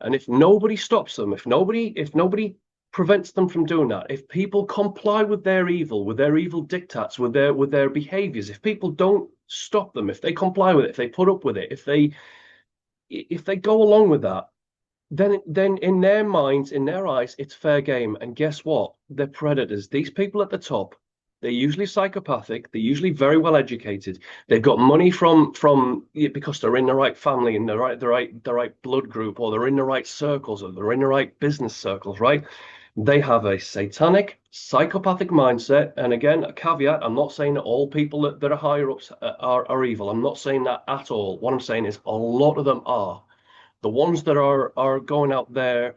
and if nobody stops them, if nobody prevents them from doing that, if people comply with their evil diktats, with their behaviors, if people don't stop them, if they comply with it, if they put up with it, if they go along with that, then in their minds, in their eyes, it's fair game. And guess what? They're predators. These people at the top, they're usually psychopathic. They're usually very well educated. They've got money from because they're in the right family and the right blood group, or they're in the right circles, or they're in the right business circles, right? They have a satanic, psychopathic mindset. And again, a caveat, I'm not saying that all people that are higher ups are evil. I'm not saying that at all. What I'm saying is a lot of them are. The ones that are going out there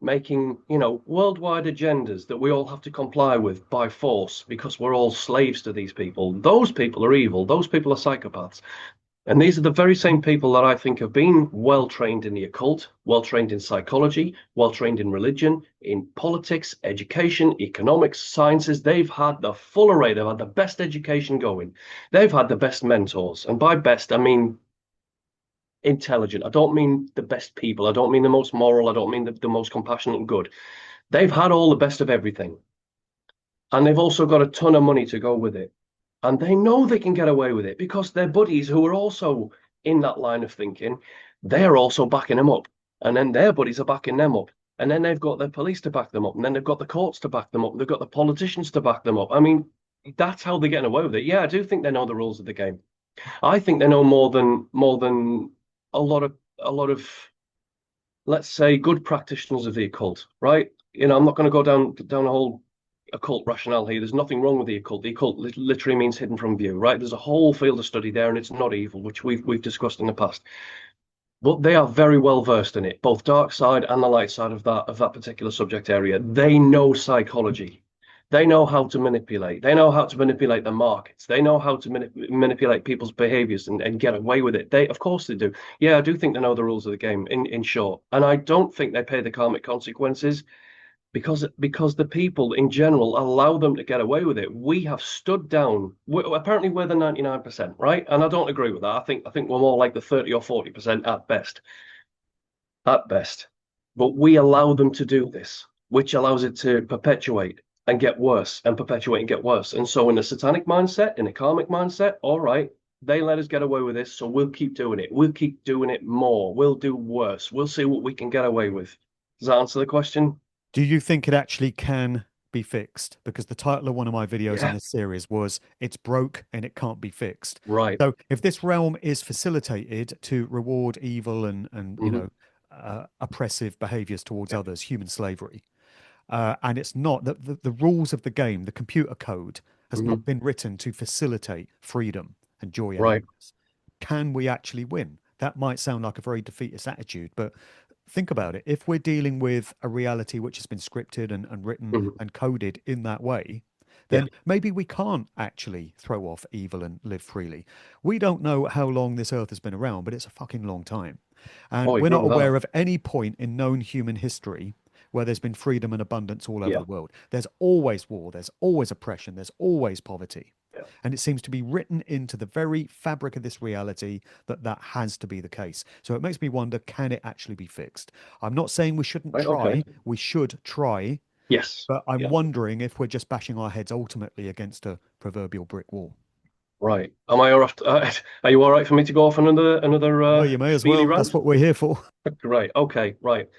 making, worldwide agendas that we all have to comply with by force because we're all slaves to these people. Those people are evil. Those people are psychopaths. And these are the very same people that I think have been well trained in the occult, well trained in psychology, well trained in religion, in politics, education, economics, sciences. They've had the full array. They've had the best education going. They've had the best mentors. And by best, I mean intelligent. I don't mean the best people. I don't mean the most moral. I don't mean the most compassionate and good. They've had all the best of everything. And they've also got a ton of money to go with it. And they know they can get away with it because their buddies who are also in that line of thinking, they're also backing them up. And then their buddies are backing them up. And then they've got their police to back them up. And then they've got the courts to back them up. They've got the politicians to back them up. I mean, that's how they're getting away with it. Yeah, I do think they know the rules of the game. I think they know more than a lot of let's say good practitioners of the occult, right? I'm not going to go down a whole occult rationale here. There's nothing wrong with the occult. The occult literally means hidden from view, right? There's a whole field of study there, and it's not evil, which we've discussed in the past. But they are very well versed in it, both dark side and the light side of that particular subject area. They know psychology. They know how to manipulate. They know how to manipulate the markets. They know how to manipulate people's behaviors and get away with it. Of course, they do. Yeah, I do think they know the rules of the game. In short, and I don't think they pay the karmic consequences because the people in general allow them to get away with it. We have stood down. Apparently, we're the 99%, right? And I don't agree with that. I think we're more like the 30 or 40% at best. At best. But we allow them to do this, which allows it to perpetuate and get worse and perpetuate and get worse. And so in a satanic mindset, in a karmic mindset, all right, they let us get away with this, so we'll keep doing it. We'll keep doing it more. We'll do worse. We'll see what we can get away with. Does that answer the question? Do you think it actually can be fixed? Because the title of one of my videos in Yeah. this series was "It's broke and it can't be fixed." Right. So if this realm is facilitated to reward evil and Hmm. oppressive behaviors towards Yeah. others, human slavery, and it's not that the rules of the game, the computer code, has Hmm. not been written to facilitate freedom and joy and Right. happiness. Can we actually win? That might sound like a very defeatist attitude, but think about it. If we're dealing with a reality which has been scripted and written Hmm. and coded in that way, Yeah. then maybe we can't actually throw off evil and live freely. We don't know how long this earth has been around, but it's a fucking long time. Oh, And I we're agree not with that. aware of any point in known human history where there's been freedom and abundance all over Yeah. the world. There's always war, there's always oppression, there's always poverty. Yeah. And it seems to be written into the very fabric of this reality that that has to be the case. So it makes me wonder, can it actually be fixed? I'm not saying we shouldn't Right. Okay. try, we should try, Yes. but I'm Yeah. wondering if we're just bashing our heads ultimately against a proverbial brick wall. Right. Am I all right? Are you all right for me to go off another Well, you may as speedy well. That's rant? what we're here for. Right. Okay. Right.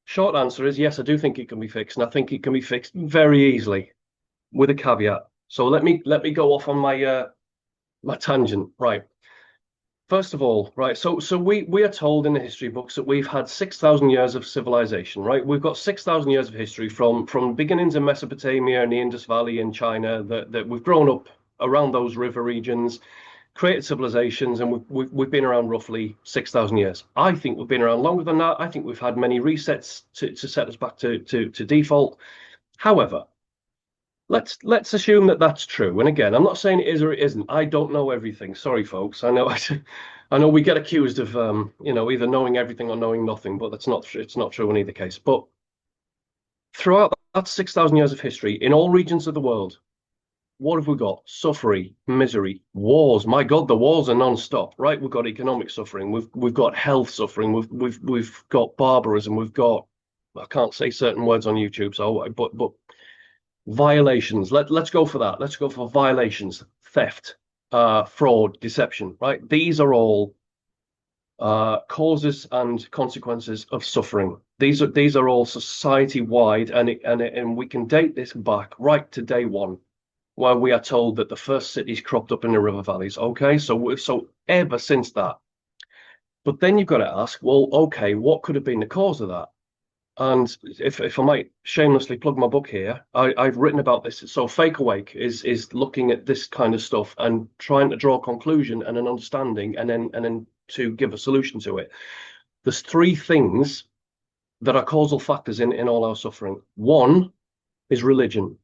Short answer is yes, I do think it can be fixed, and I think it can be fixed very easily, with a caveat. So let me go off on my tangent. Right. First of all, right. So we are told in the history books that we've had 6,000 years of civilization. Right. We've got 6,000 years of history from beginnings in Mesopotamia and the Indus Valley in China. That we've grown up around those river regions, created civilizations, and we've been around roughly 6,000 years. I think we've been around longer than that. I think we've had many resets to set us back to default. However, let's assume that that's true. And again, I'm not saying it is or it isn't. I don't know everything. Sorry, folks. I know I know we get accused of either knowing everything or knowing nothing, but that's not it's not true in either case. But throughout that 6,000 years of history, in all regions of the world, what have we got? Suffering, misery, wars. My God, the wars are non-stop, right? We've got economic suffering, we've got health suffering, we've got barbarism, we've got I can't say certain words on YouTube, so but violations. Let's go for that. Let's go for violations, theft, fraud, deception, right? These are all causes and consequences of suffering. These are all society wide, and we can date this back right to day one, where we are told that the first cities cropped up in the river valleys. Okay, so ever since that. But then you've got to ask, well, okay, what could have been the cause of that? And if I might shamelessly plug my book here, I've written about this. So Fake Awake is looking at this kind of stuff and trying to draw a conclusion and an understanding, and then to give a solution to it. There's three things that are causal factors in all our suffering. One is religion.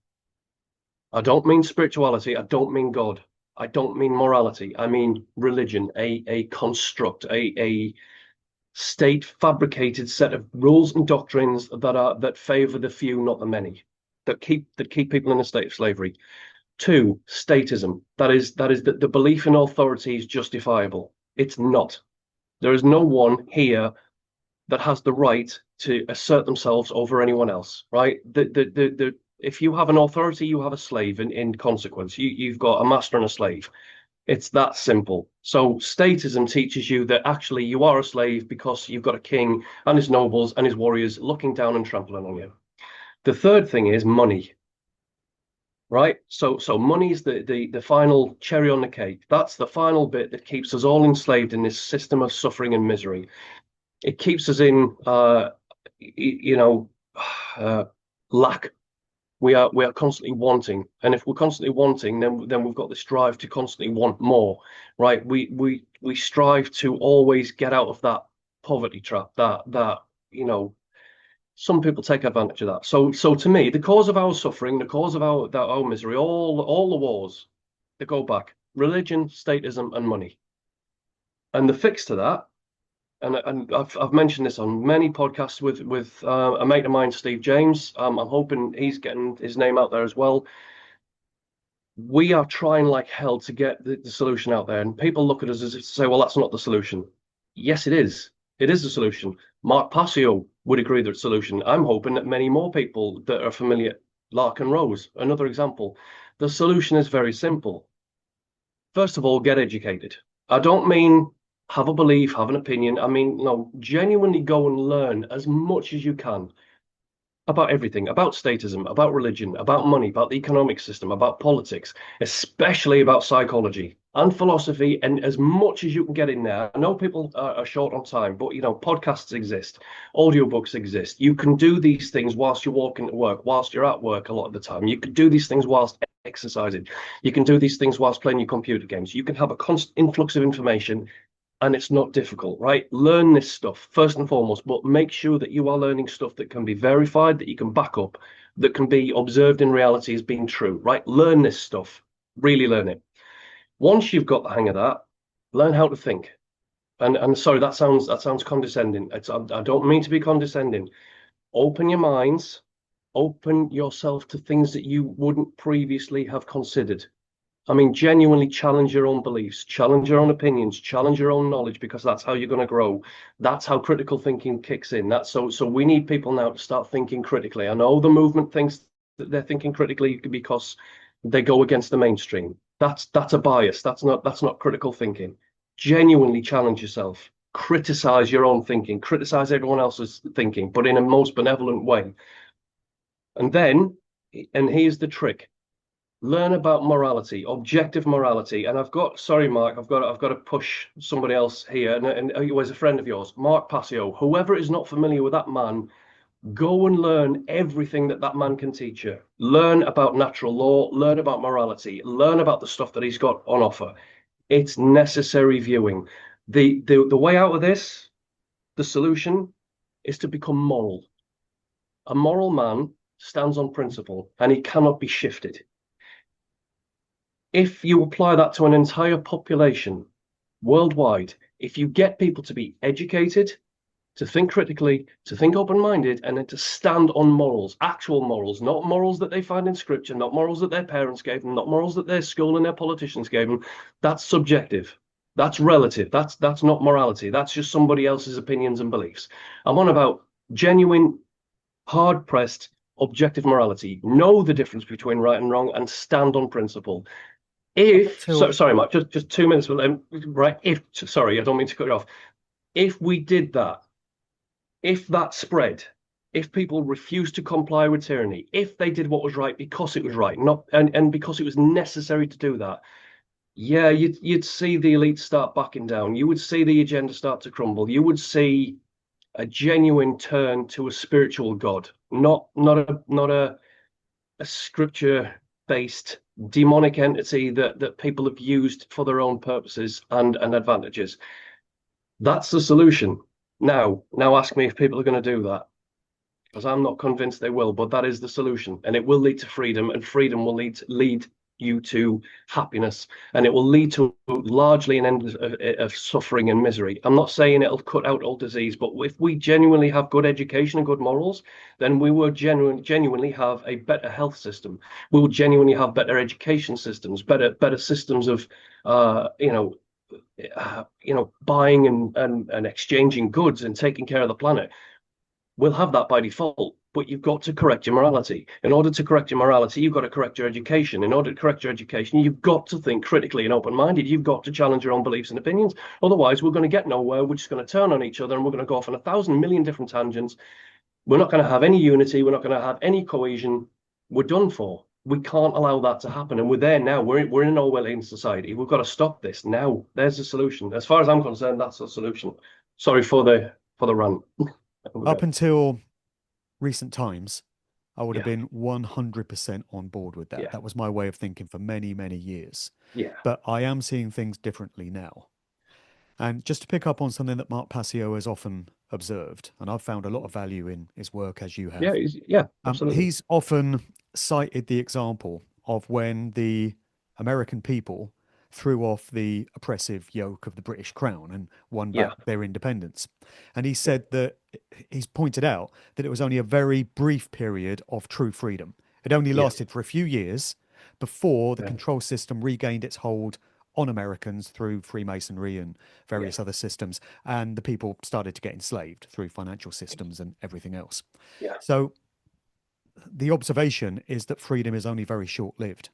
I don't mean spirituality. I don't mean God. I don't mean morality. I mean religion, a construct, a state fabricated set of rules and doctrines that favor the few, not the many, that keep people in a state of slavery. Two, statism. That is the belief in authority is justifiable. It's not. There is no one here that has the right to assert themselves over anyone else, right? If you have an authority, you have a slave in consequence. You've got a master and a slave. It's that simple. So statism teaches you that actually you are a slave because you've got a king and his nobles and his warriors looking down and trampling on you. The third thing is money, right? So money is the final cherry on the cake. That's the final bit that keeps us all enslaved in this system of suffering and misery. It keeps us in, lack. We are constantly wanting, and if we're constantly wanting, then we've got this drive to constantly want more, right? We strive to always get out of that poverty trap. Some people take advantage of that. So to me, the cause of our suffering, the cause of our misery, all the wars that go back, religion, statism, and money, and the fix to that. And I've mentioned this on many podcasts with a mate of mine, Steve James. I'm hoping he's getting his name out there as well. We are trying like hell to get the solution out there, and people look at us as if to say, "Well, that's not the solution." Yes, it is. It is the solution. Mark Passio would agree that it's a solution. I'm hoping that many more people that are familiar, Lark and Rose, another example. The solution is very simple. First of all, get educated. I don't mean have a belief, have an opinion. I mean, no, genuinely go and learn as much as you can about everything, about statism, about religion, about money, about the economic system, about politics, especially about psychology and philosophy, and as much as you can get in there. I know people are short on time, but podcasts exist, audiobooks exist. You can do these things whilst you're walking to work, whilst you're at work a lot of the time. You can do these things whilst exercising. You can do these things whilst playing your computer games. You can have a constant influx of information, and it's not difficult, right? Learn this stuff first and foremost, but make sure that you are learning stuff that can be verified, that you can back up, that can be observed in reality as being true, right? Learn this stuff, really learn it. Once you've got the hang of that, learn how to think. And sorry, that sounds condescending. I don't mean to be condescending. Open your minds, open yourself to things that you wouldn't previously have considered. I mean, genuinely challenge your own beliefs, challenge your own opinions, challenge your own knowledge, because that's how you're going to grow. That's how critical thinking kicks in. So we need people now to start thinking critically. I know the movement thinks that they're thinking critically because they go against the mainstream. That's a bias. That's not critical thinking. Genuinely challenge yourself. Criticize your own thinking. Criticize everyone else's thinking, but in a most benevolent way. And here's the trick. Learn about morality, objective morality. And sorry, Mark, I've got to push somebody else here, and he was a friend of yours, Mark Passio. Whoever is not familiar with that man, go and learn everything that man can teach you. Learn about natural law, learn about morality, learn about the stuff that he's got on offer. It's necessary viewing. The way out of this, the solution, is to become moral. A moral man stands on principle, and he cannot be shifted. If you apply that to an entire population worldwide, if you get people to be educated, to think critically, to think open-minded, and then to stand on morals, actual morals, not morals that they find in scripture, not morals that their parents gave them, not morals that their school and their politicians gave them, that's subjective. That's relative. That's not morality. That's just somebody else's opinions and beliefs. I'm on about genuine, hard-pressed, objective morality. Know the difference between right and wrong and stand on principle. Sorry, Mark, just 2 minutes, right? Sorry, I don't mean to cut you off. If we did that, if that spread, if people refused to comply with tyranny, if they did what was right because it was right, and because it was necessary to do that, yeah, you'd see the elite start backing down. You would see the agenda start to crumble. You would see a genuine turn to a spiritual God, not a scripture-based demonic entity that people have used for their own purposes and advantages. That's the solution. Now ask me if people are going to do that, because I'm not convinced they will, but that is the solution, and it will lead to freedom, and freedom will lead you to happiness, and it will lead to largely an end of suffering and misery. I'm not saying it'll cut out all disease, but if we genuinely have good education and good morals, then we will genuinely have a better health system. We will genuinely have better education systems, better systems of buying and exchanging goods and taking care of the planet. We'll have that by default, but you've got to correct your morality. In order to correct your morality, you've got to correct your education. In order to correct your education, you've got to think critically and open-minded. You've got to challenge your own beliefs and opinions. Otherwise, we're going to get nowhere. We're just going to turn on each other and we're going to go off on 1,000,000,000 different tangents. We're not going to have any unity. We're not going to have any cohesion. We're done for. We can't allow that to happen. And we're there now. We're in an Orwellian society. We've got to stop this now. There's a solution. As far as I'm concerned, that's a solution. Sorry for the rant. Up until recent times, I would have Yeah. been 100% on board with that. Yeah. That was my way of thinking for many, many years. Yeah. But I am seeing things differently now. And just to pick up on something that Mark Passio has often observed, and I've found a lot of value in his work as you Yeah. have, Yeah. Absolutely. he's often cited the example of when the American people threw off the oppressive yoke of the British Crown and won Yeah. back their independence. And he said that he's pointed out that it was only a very brief period of true freedom. It only Yeah. lasted for a few years before the Yeah. control system regained its hold on Americans through Freemasonry and Yeah. various other systems, and the people started to get enslaved through financial systems and everything else. Yeah. So the observation is that freedom is only very short lived.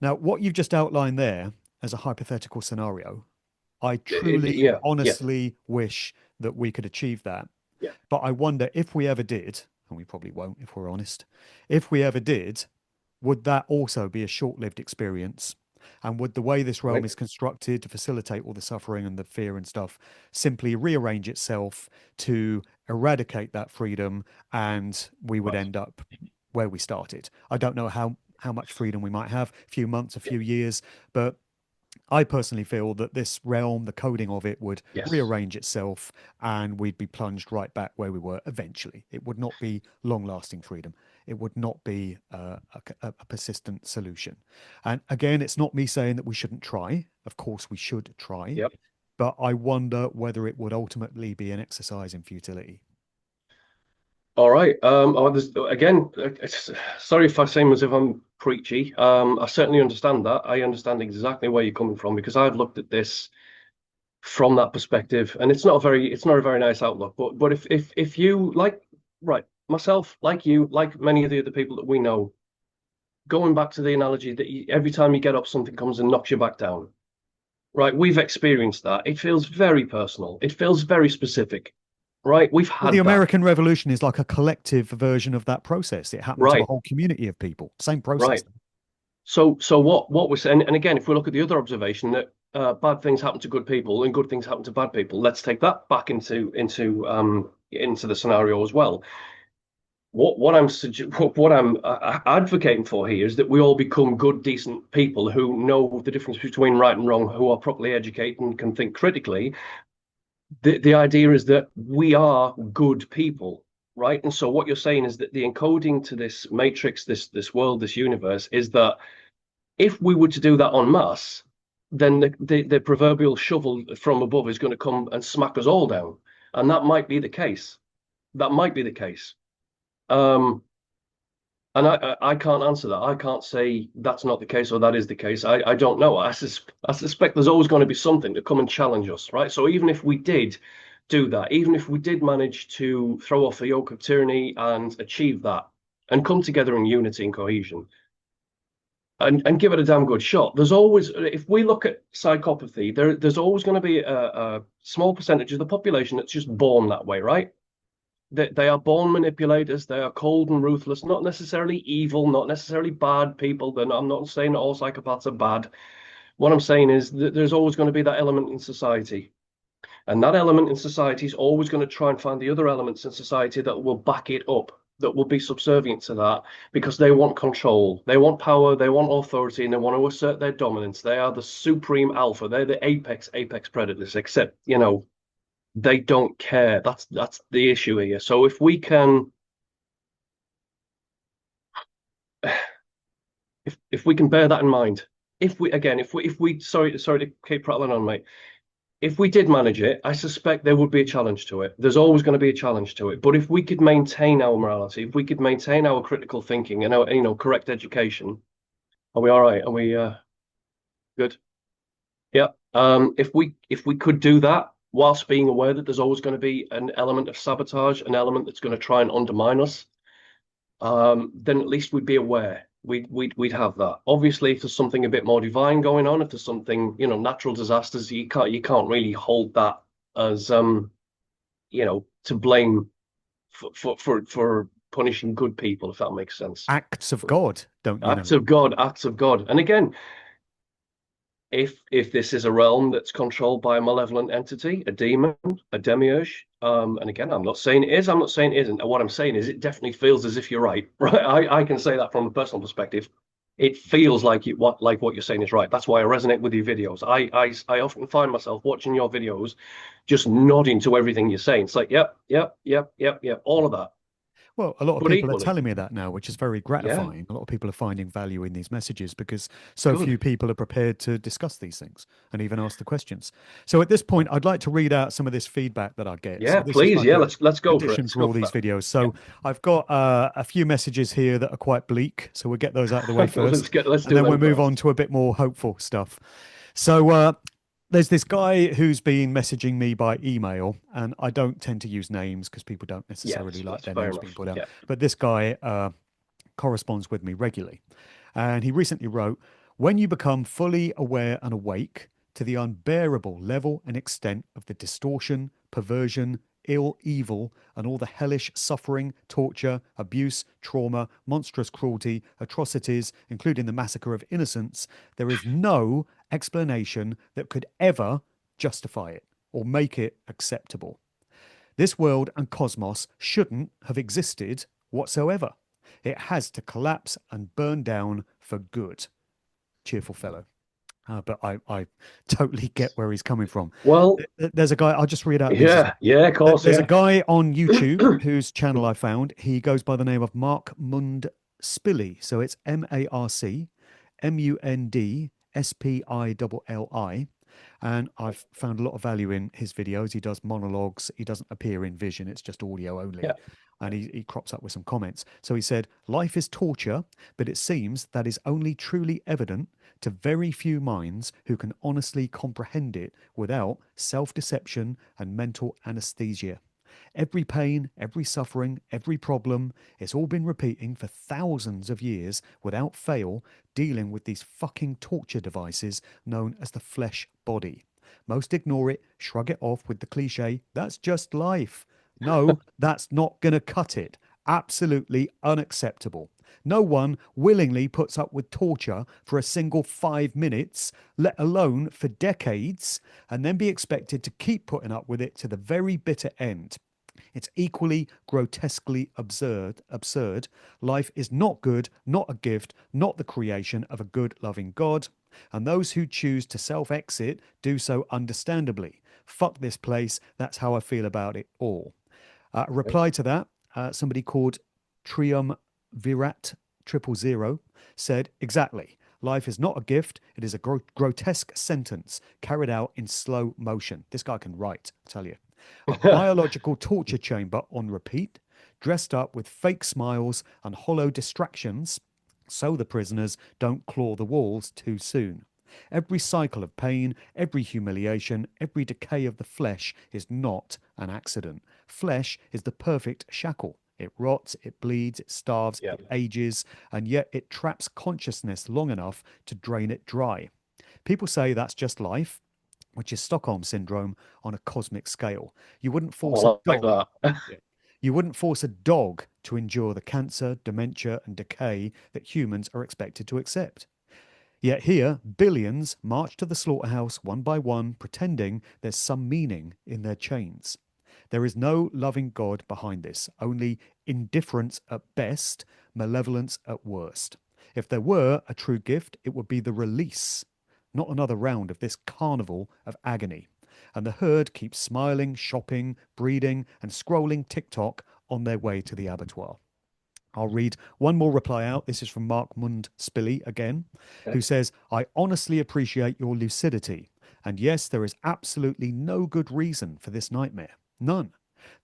Now, what you've just outlined there as a hypothetical scenario, I truly, Yeah. Yeah. honestly wish that we could achieve that. Yeah. But I wonder if we ever did, and we probably won't if we're honest, if we ever did, would that also be a short lived experience? And would the way this realm Right. is constructed to facilitate all the suffering and the fear and stuff simply rearrange itself to eradicate that freedom and we would Right. end up where we started? I don't know how much freedom we might have, a few months, a Yeah. few years, but I personally feel that this realm, the coding of it would Yes. rearrange itself and we'd be plunged right back where we were eventually. It would not be long lasting freedom. It would not be a persistent solution. And again, it's not me saying that we shouldn't try. Of course, we should try. Yep. But I wonder whether it would ultimately be an exercise in futility. All right. Again, sorry if I seem as if I'm preachy. I certainly understand that. I understand exactly where you're coming from because I've looked at this from that perspective, and it's not a very nice outlook. But if you like, right, myself, like you, like many of the other people that we know, going back to the analogy that every time you get up, something comes and knocks you back down. Right, we've experienced that. It feels very personal. It feels very specific. Right, we've Well, the had that. American Revolution is like a collective version of that process. It happened to a Right, whole community of people. Same right. process. So what we're saying, and again, if we look at the other observation that bad things happen to good people and good things happen to bad people, let's take that back into the scenario as well. What I'm advocating for here is that we all become good, decent people who know the difference between right and wrong, who are properly educated and can think critically. The idea is that we are good people, right? And so what you're saying is that the encoding to this matrix, this world, this universe, is that if we were to do that en masse, then the proverbial shovel from above is going to come and smack us all down, and that might be the case. That might be the case. Um, and I can't answer that. I can't say that's not the case or that is the case. I don't know. I suspect there's always going to be something to come and challenge us, right? So even if we did do that, even if we did manage to throw off the yoke of tyranny and achieve that and come together in unity and cohesion and give it a damn good shot, there's always, if we look at psychopathy, there's always going to be a small percentage of the population that's just born that way, right? They are born manipulators. They are cold and ruthless, not necessarily evil, not necessarily bad people. I'm not saying that all psychopaths are bad. What I'm saying is that there's always going to be that element in society. And that element in society is always going to try and find the other elements in society that will back it up, that will be subservient to that, because they want control, they want power, they want authority, and they want to assert their dominance. They are the supreme alpha. They're the apex predators, except, they don't care. That's the issue here. So if we can If we can bear that in mind, if we sorry to keep prattling on, mate. If we did manage it, I suspect there would be a challenge to it. There's always going to be a challenge to it. But if we could maintain our morality, if we could maintain our critical thinking and our, correct education, are we all right? Are we good? Yeah. If we could do that whilst being aware that there's always going to be an element of sabotage, an element that's going to try and undermine us, then at least we'd be aware. We'd have that. Obviously, if there's something a bit more divine going on, if there's something, natural disasters, you can't really hold that as to blame for punishing good people, if that makes sense. Acts of God, don't you know? Acts of God. And again, if this is a realm that's controlled by a malevolent entity, a demon, a demiurge, and again, I'm not saying it is, I'm not saying it isn't. And what I'm saying is, it definitely feels as if you're right. Right? I can say that from a personal perspective. It feels like what you're saying is right. That's why I resonate with your videos. I often find myself watching your videos, just nodding to everything you're saying. It's like, yep, yep, yep, yep, yep, all of that. Well, a lot of But people are equally, telling me that now, which is very yeah, gratifying. A lot of people are finding value in these messages because so good. few people are prepared to discuss these things and even ask the questions. So at this point, I'd like to read out some of this feedback that I get. So Yeah, this is please, like yeah, a let's go for it. addition Let's for go all for these that. videos. Yeah. So I've got a few messages here that are quite bleak. So we'll get those out of the way let's first, get let's and do then we'll them move first. on to a bit more hopeful stuff. So there's this guy who's been messaging me by email, and I don't tend to use names because people don't Yeah, necessarily like that's their fair names being enough. put out. Yeah. But this guy corresponds with me regularly. And he recently wrote, when you become fully aware and awake to the unbearable level and extent of the distortion, perversion, evil, and all the hellish suffering, torture, abuse, trauma, monstrous cruelty, atrocities, including the massacre of innocents, there is no explanation that could ever justify it or make it acceptable. This world and cosmos shouldn't have existed whatsoever. It has to collapse and burn down for good. Cheerful fellow. But I totally get where he's coming from. Well, There's a guy, I'll just read out these as yeah, well. yeah, of course, There's a yeah. guy on YouTube whose channel I found. He goes by the name of Mark Mund Spilly. So it's MarcMundSpilli. And I've found a lot of value in his videos. He does monologues. He doesn't appear in vision, it's just audio only. Yeah. And he crops up with some comments. So he said, life is torture, but it seems that is only truly evident to very few minds who can honestly comprehend it without self deception and mental anesthesia. Every pain, every suffering, every problem, it's all been repeating for thousands of years without fail, dealing with these fucking torture devices known as the flesh body. Most ignore it, shrug it off with the cliche, that's just life. No, that's not going to cut it. Absolutely unacceptable. No one willingly puts up with torture for a single 5 minutes, let alone for decades, and then be expected to keep putting up with it to the very bitter end. It's equally grotesquely absurd. Life is not good, not a gift, not the creation of a good, loving God. And those who choose to self exit do so understandably. Fuck this place. That's how I feel about it all. Reply to that, somebody called Triumvirat 000 said, exactly. Life is not a gift. It is a grotesque sentence carried out in slow motion. This guy can write, I tell you. A biological torture chamber on repeat, dressed up with fake smiles and hollow distractions so the prisoners don't claw the walls too soon. Every cycle of pain, every humiliation, every decay of the flesh is not an accident. Flesh is the perfect shackle. It rots, it bleeds, it starves, Yeah. it ages, and yet it traps consciousness long enough to drain it dry. People say that's just life, which is Stockholm syndrome on a cosmic scale. You wouldn't force a Oh, I like dog. that. Yeah. You wouldn't force a dog to endure the cancer, dementia, and decay that humans are expected to accept. Yet here, billions march to the slaughterhouse one by one, pretending there's some meaning in their chains. There is no loving God behind this, only indifference at best, malevolence at worst. If there were a true gift, it would be the release, not another round of this carnival of agony. And the herd keeps smiling, shopping, breeding, and scrolling TikTok on their way to the abattoir. I'll read one more reply out. This is from Mark Mund Spilly again, who Okay. says, I honestly appreciate your lucidity. And yes, there is absolutely no good reason for this nightmare. None.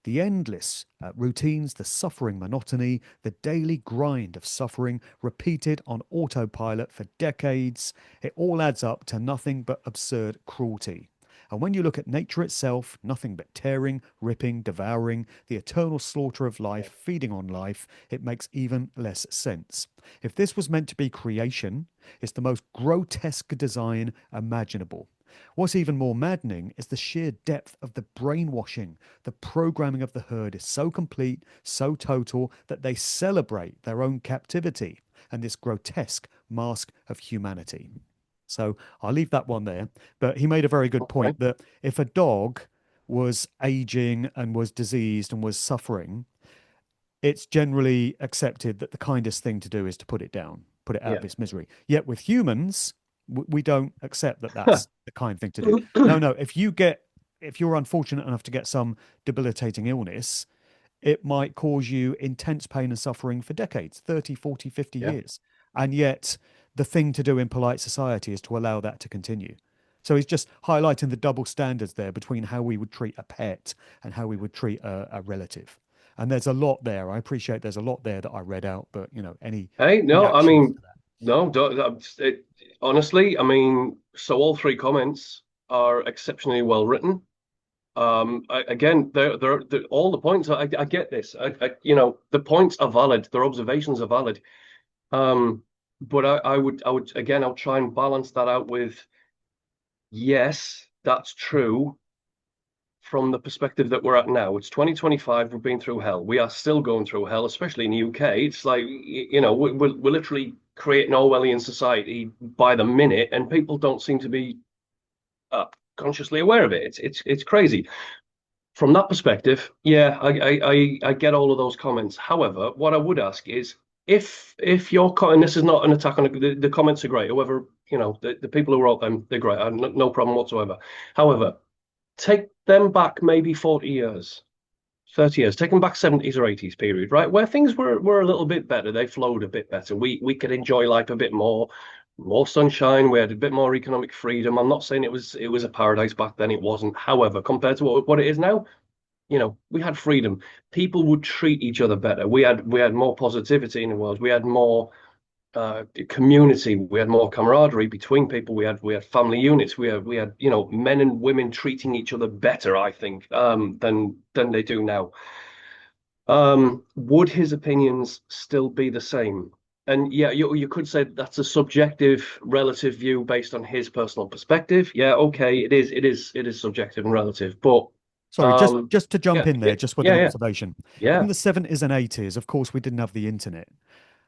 The endless routines, the suffering monotony, the daily grind of suffering repeated on autopilot for decades, it all adds up to nothing but absurd cruelty. And when you look at nature itself, nothing but tearing, ripping, devouring, the eternal slaughter of life, Yeah. feeding on life, it makes even less sense. If this was meant to be creation, it's the most grotesque design imaginable. What's even more maddening is the sheer depth of the brainwashing. The programming of the herd is so complete, so total, that they celebrate their own captivity and this grotesque mask of humanity. So I'll leave that one there. But he made a very good Okay. point that if a dog was aging and was diseased and was suffering, it's generally accepted that the kindest thing to do is to put it down, put it out Yeah. of its misery. Yet with humans, we don't accept that that's the kind thing to do. No, no. If you're unfortunate enough to get some debilitating illness, it might cause you intense pain and suffering for decades, 30, 40, 50 Yeah. years. And yet, the thing to do in polite society is to allow that to continue. So he's just highlighting the double standards there between how we would treat a pet and how we would treat a relative. And there's a lot there. I appreciate there's a lot there that I read out, but any Hey, no, I reactions mean, to that? no, honestly, I mean, so all three comments are exceptionally well written. Again, they're all the points. I get this. The points are valid. Their observations are valid. Um, but I would again, I'll try and balance that out with, yes, that's true from the perspective that we're at now. It's 2025. We've been through hell. We are still going through hell, especially in the UK. It's like, we're literally creating Orwellian society by the minute, and people don't seem to be consciously aware of it. It's crazy. From that perspective, yeah, I get all of those comments. However, what I would ask is, if you're and this is not an attack on the comments are great. Whoever, the people who wrote them, they're great. I have no problem whatsoever. However, take them back maybe 40 years, 30 years, take them back 70s or 80s period, right? Where things were a little bit better. They flowed a bit better. We could enjoy life a bit more sunshine. We had a bit more economic freedom. I'm not saying it was a paradise back then. It wasn't. However, compared to what it is now, we had freedom. People would treat each other better. We had more positivity in the world. We had more community. We had more camaraderie between people. We had family units. We had men and women treating each other better, I think, than they do now. Would his opinions still be the same? And yeah, you could say that's a subjective, relative view based on his personal perspective. Yeah, okay, it is subjective and relative, but Sorry, just to jump yeah, in yeah, there, just with yeah, an yeah, observation. In yeah. the 70s and 80s, of course, we didn't have the internet.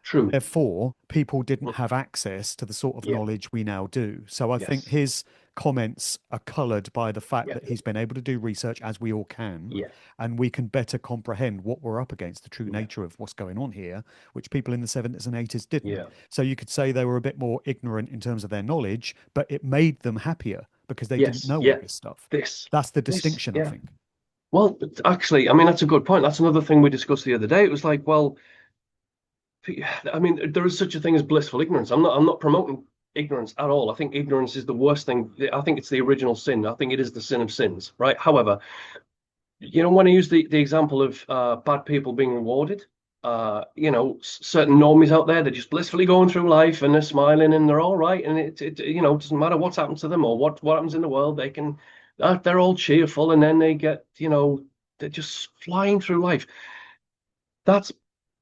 True. Therefore, people didn't have access to the sort of Yeah, knowledge we now do. So I think yes, his comments are coloured by the fact yeah, that he's been able to do research as we all can, yeah, and we can better comprehend what we're up against, the true yeah, nature of what's going on here, which people in the 70s and 80s didn't. yeah. So you could say they were a bit more ignorant in terms of their knowledge, but it made them happier because they didn't Yes, know all yeah. this stuff. This, That's the this, distinction, I yeah. think. Well, actually, I mean, that's a good point. That's another thing we discussed the other day. It was like, well, I mean, there is such a thing as blissful ignorance. I'm not promoting ignorance at all. I think ignorance is the worst thing. I think it's the original sin. I think it is the sin of sins, right? However, when I use the example of bad people being rewarded, certain normies out there, they're just blissfully going through life and they're smiling and they're all right. And it doesn't matter what's happened to them or what happens in the world, they're all cheerful and then they get, they're just flying through life. That's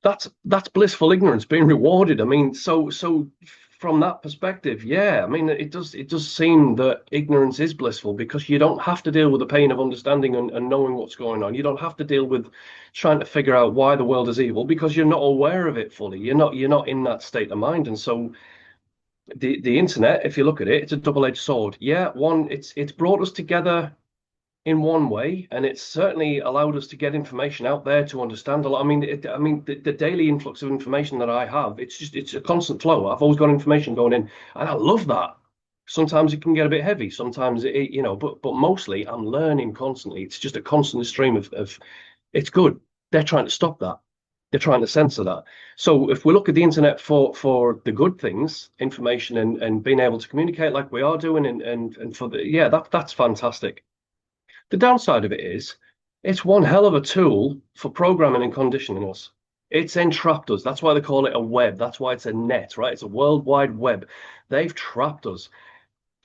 that's blissful ignorance being rewarded. I mean, so from that perspective, yeah, I mean, it does seem that ignorance is blissful because you don't have to deal with the pain of understanding and knowing what's going on. You don't have to deal with trying to figure out why the world is evil because you're not aware of it fully. You're not in that state of mind. And so the internet, if you look at it, it's a double-edged sword. Yeah, one, it's brought us together in one way, and it's certainly allowed us to get information out there to understand a lot. I mean, the daily influx of information that I have, it's a constant flow. I've always got information going in, and I love that. Sometimes it can get a bit heavy. Sometimes but mostly I'm learning constantly. It's just a constant stream of. It's good. They're trying to stop that. They're trying to censor that. So if we look at the internet for the good things, information and being able to communicate like we are doing, and for the yeah, that's fantastic. The downside of it is it's one hell of a tool for programming and conditioning us. It's entrapped us. That's why they call it a web. That's why it's a net, right? It's a world wide web. They've trapped us.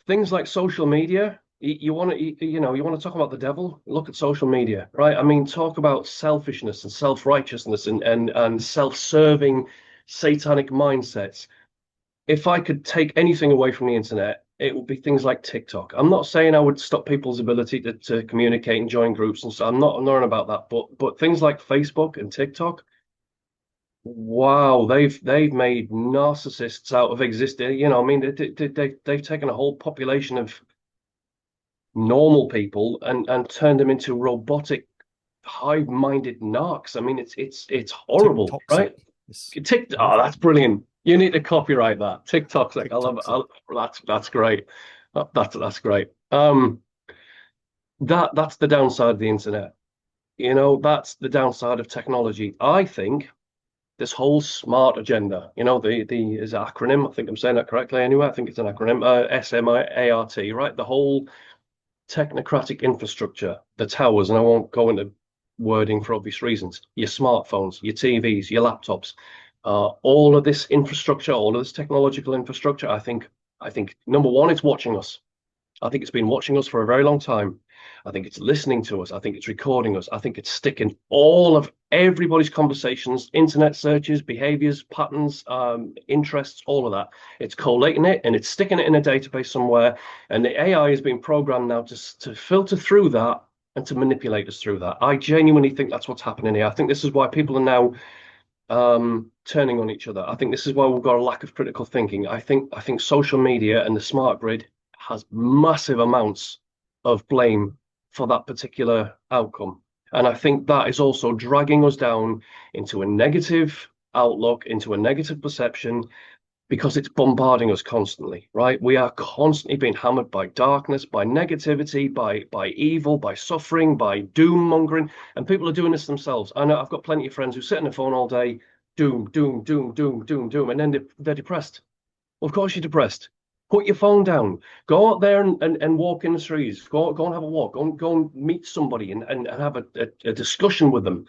Things like social media, you want to, you want to talk about the devil? Look at social media, right? I mean, talk about selfishness and self-righteousness and self-serving satanic mindsets. If I could take anything away from the internet, it would be things like TikTok. I'm not saying I would stop people's ability to communicate and join groups and so I'm not about that. But things like Facebook and TikTok, wow, they've made narcissists out of existing. I mean, they've taken a whole population of normal people and turned them into robotic, hive-minded narcs. I mean, it's horrible, TikToxic. right? It's Oh, awful. that's brilliant. You need to copyright that. TikToks, I love it. TikToxic. That's great. That's great. That's the downside of the internet. That's the downside of technology. I think this whole smart agenda, the is an acronym. I think I'm saying that correctly anyway. I think it's an acronym, SMART, right? The whole technocratic infrastructure, the towers, and I won't go into wording for obvious reasons, your smartphones, your TVs, your laptops, all of this infrastructure, all of this technological infrastructure, I think number one, it's watching us. I think it's been watching us for a very long time. I think it's listening to us. I think it's recording us. I think it's sticking all of everybody's conversations, internet searches, behaviors, patterns, interests, all of that. It's collating it and it's sticking it in a database somewhere. And the AI is being programmed now to filter through that and to manipulate us through that. I genuinely think that's what's happening here. I think this is why people are now turning on each other. I think this is why we've got a lack of critical thinking. I think social media and the smart grid has massive amounts of blame for that particular outcome. And I think that is also dragging us down into a negative outlook, into a negative perception, because it's bombarding us constantly, right? We are constantly being hammered by darkness, by negativity, by evil, by suffering, by doom mongering, and people are doing this themselves. I know I've got plenty of friends who sit on the phone all day, doom, doom, doom, doom, doom, doom, and then they're depressed. Well, of course you're depressed. Put your phone down. Go out there and walk in the streets. Go and have a walk. Go and meet somebody and have a discussion with them.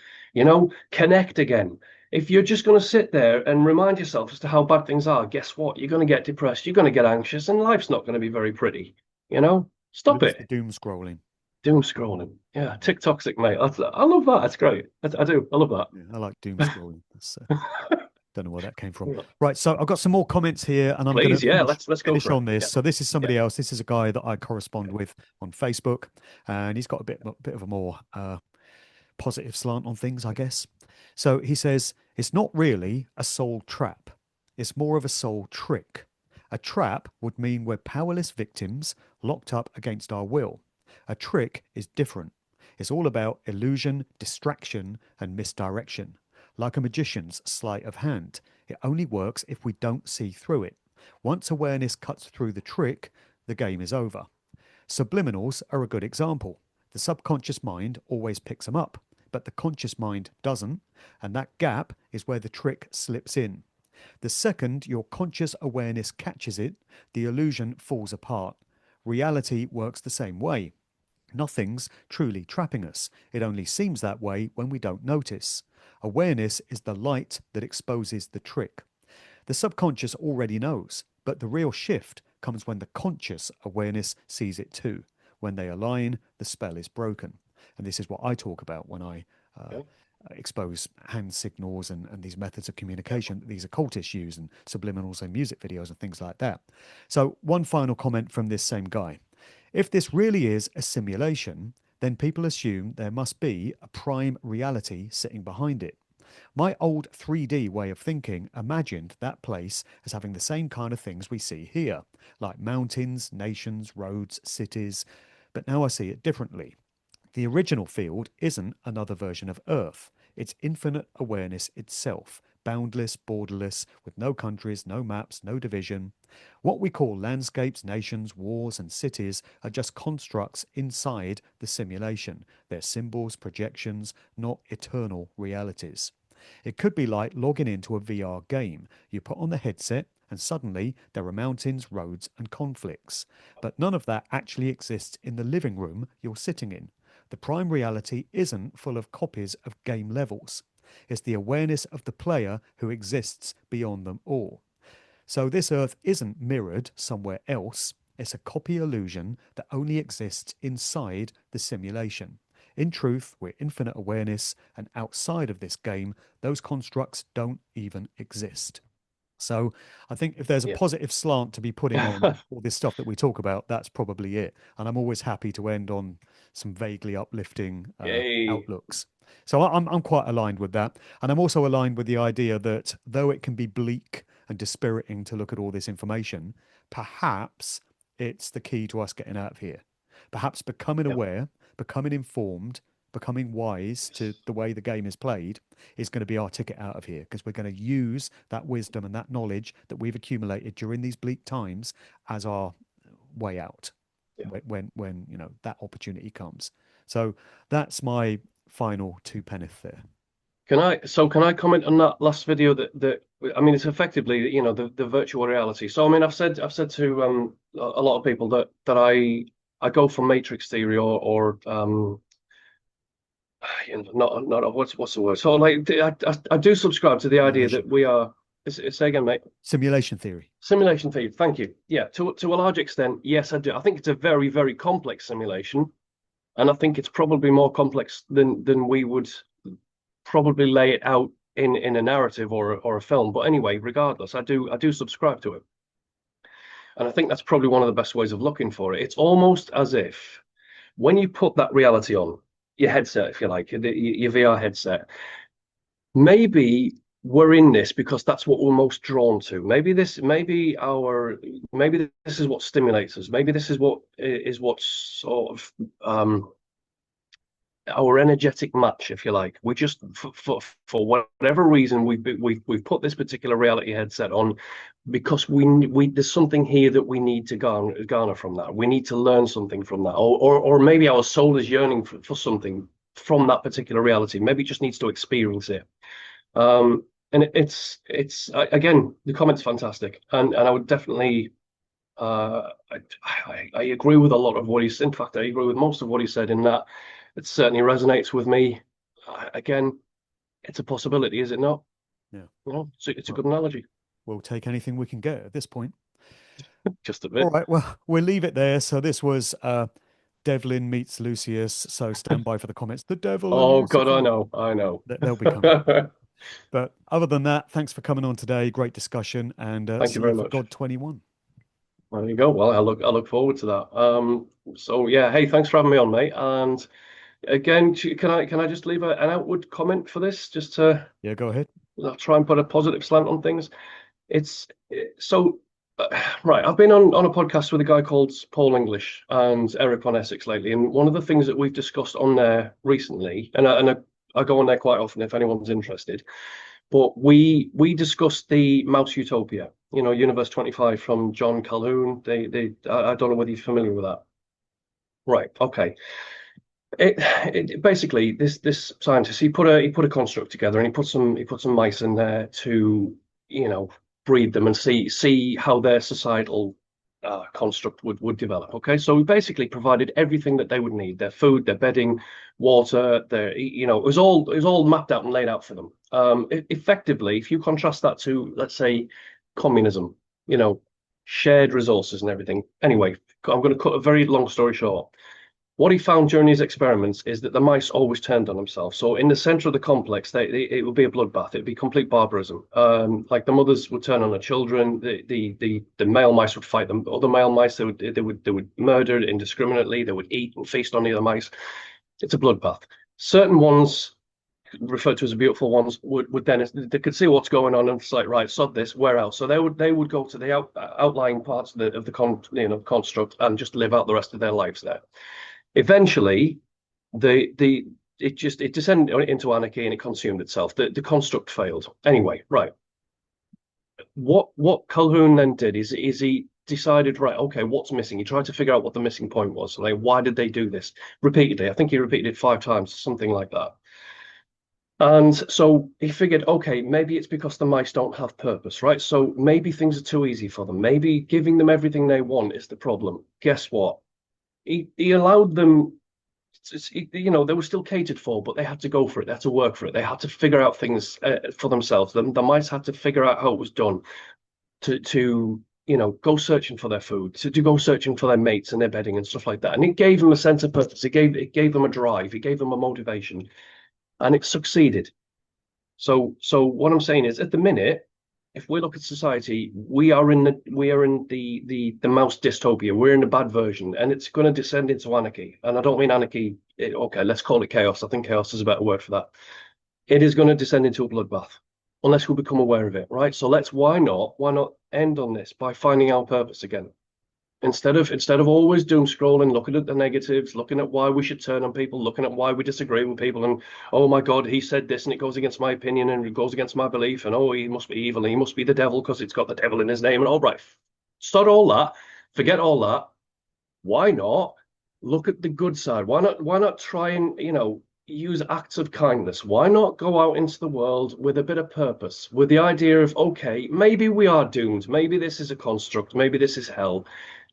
Connect again. If you're just going to sit there and remind yourself as to how bad things are, guess what? You're going to get depressed. You're going to get anxious, and life's not going to be very pretty. Stop Lose the it. doom scrolling. Doom scrolling. Yeah, TikToxic, mate. I love that. It's great. I do. I love Yeah, I like doom scrolling. That's, that. don't know where that came from. Right, so I've got some more comments here, and I'm going to Please, yeah. finish Let's go finish for it. on this. Yeah, So this is yeah. somebody else. This is a guy that I correspond with on Facebook, and he's got a bit of a more positive slant on things, I guess. So he says it's not really a soul trap; it's more of a soul trick. A trap would mean we're powerless victims locked up against our will. A trick is different. It's all about illusion, distraction, and misdirection. Like a magician's sleight of hand, it only works if we don't see through it. Once awareness cuts through the trick, the game is over. Subliminals are a good example. The subconscious mind always picks them up, but the conscious mind doesn't, and that gap is where the trick slips in. The second your conscious awareness catches it, the illusion falls apart. Reality works the same way. Nothing's truly trapping us. It only seems that way when we don't notice. Awareness is the light that exposes the trick. The subconscious already knows, but the real shift comes when the conscious awareness sees it too. When they align, the spell is broken. And this is what I talk about when I Okay. expose hand signals and these methods of communication that these occultists use and subliminals and music videos and things like that. So, one final comment from this same guy. If this really is a simulation, then people assume there must be a prime reality sitting behind it. My old 3D way of thinking imagined that place as having the same kind of things we see here, like mountains, nations, roads, cities, but now I see it differently. The original field isn't another version of Earth. It's infinite awareness itself, boundless, borderless, with no countries, no maps, no division. What we call landscapes, nations, wars, and cities are just constructs inside the simulation. They're symbols, projections, not eternal realities. It could be like logging into a VR game. You put on the headset, and suddenly there are mountains, roads, and conflicts. But none of that actually exists in the living room you're sitting in. The prime reality isn't full of copies of game levels. It's the awareness of the player who exists beyond them all. So this Earth isn't mirrored somewhere else. It's a copy illusion that only exists inside the simulation. In truth, we're infinite awareness, and outside of this game, those constructs don't even exist. So I think if there's a Yeah. positive slant to be putting on all this stuff that we talk about, that's probably it. And I'm always happy to end on some vaguely uplifting Yay. outlooks. So I'm quite aligned with that. And I'm also aligned with the idea that though it can be bleak and dispiriting to look at all this information, perhaps it's the key to us getting out of here. Perhaps becoming Yep. aware, becoming informed, becoming wise to the way the game is played is going to be our ticket out of here, because we're going to use that wisdom and that knowledge that we've accumulated during these bleak times as our way out Yeah. when that opportunity comes. So that's my final two penneth there. Can I comment on that last video that I mean it's effectively the virtual reality. So I mean I've said to a lot of people that I go for matrix theory or not what's the word. So like I do subscribe to the idea that Simulation. we are say again, mate. Simulation theory. Simulation theory. Thank you. Yeah, to a large extent, yes, I do. I think it's a very, very complex simulation, and I think it's probably more complex than we would probably lay it out in a narrative or a film. But anyway, regardless, I do subscribe to it, and I think that's probably one of the best ways of looking for it. It's almost as if when you put that reality on your headset, if you like, your VR headset, maybe we're in this because that's what we're most drawn to. Maybe this is what stimulates us. Maybe this is what sort of our energetic match, if you like. We just for whatever reason we've put this particular reality headset on because we there's something here that we need to garner from that. We need to learn something from that, or maybe our soul is yearning for something from that particular reality. Maybe it just needs to experience it. And it's again, the comment's fantastic, and I would definitely I agree with a lot of what he said. In fact, I agree with most of what he said in that it certainly resonates with me. Again, it's a possibility, is it not? Yeah. It's a good analogy. We'll take anything we can get at this point. Just a All bit. right, well, we'll leave it there. So this was Devlin meets Lucius. So stand by for the comments. The devil and Oh God, Lucifer. I know. They'll be coming. But other than that, thanks for coming on today. Great discussion, and Thank you see you very for much. God 21. There you go. Well, I look forward to that. So yeah, hey, thanks for having me on, mate. And again, can I just leave an outward comment for this, just to Yeah, go ahead. try and put a positive slant on things? It's so right. I've been on a podcast with a guy called Paul English and Eric on Essex lately, and one of the things that we've discussed on there recently, and I go on there quite often if anyone's interested. But we discussed the Mouse Utopia, Universe 25 from John Calhoun. I don't know whether you're familiar with that. Right. Okay. It basically this scientist he put a construct together and he put some mice in there to breed them and see how their societal construct would develop. Okay, so we basically provided everything that they would need: their food, their bedding, water. It was all mapped out and laid out for them. Effectively, if you contrast that to, let's say, communism, shared resources and everything. Anyway, I'm going to cut a very long story short. What he found during his experiments is that the mice always turned on themselves. So in the center of the complex, it would be a bloodbath. It'd be complete barbarism. Like the mothers would turn on the children. The male mice would fight the other male mice. They would murder indiscriminately. They would eat and feast on the other mice. It's a bloodbath. Certain ones, referred to as the beautiful ones, would then they could see what's going on and it's like, right, sod this, we're out. So they would go to the outlying parts of the construct and just live out the rest of their lives there. Eventually, it descended into anarchy and it consumed itself. The construct failed. Anyway, right. What Calhoun then did is he decided, right, okay, what's missing? He tried to figure out what the missing point was. Like, why did they do this repeatedly? I think he repeated it 5 times, something like that. And so he figured, okay, maybe it's because the mice don't have purpose, right? So maybe things are too easy for them. Maybe giving them everything they want is the problem. Guess what? He allowed them, they were still catered for, but they had to go for it. They had to work for it. They had to figure out things for themselves. The mice had to figure out how it was done to go searching for their food, to go searching for their mates and their bedding and stuff like that. And it gave them a sense of purpose. It gave them a drive. It gave them a motivation, and it succeeded. So what I'm saying is, at the minute, if we look at society, we are in the mouse dystopia. We're in the bad version, and it's going to descend into anarchy. And I don't mean anarchy. Okay, let's call it chaos. I think chaos is a better word for that. It is going to descend into a bloodbath unless we become aware of it, right? So why not end on this by finding our purpose again? Instead of always doom scrolling, looking at the negatives, looking at why we should turn on people, looking at why we disagree with people, and oh my God, he said this and it goes against my opinion and it goes against my belief, and oh, he must be evil, and he must be the devil because it's got the devil in his name, and all right, start all that, forget all that. Why not look at the good side? Why not try and use acts of kindness? Why not go out into the world with a bit of purpose, with the idea of, okay, maybe we are doomed, maybe this is a construct, maybe this is hell.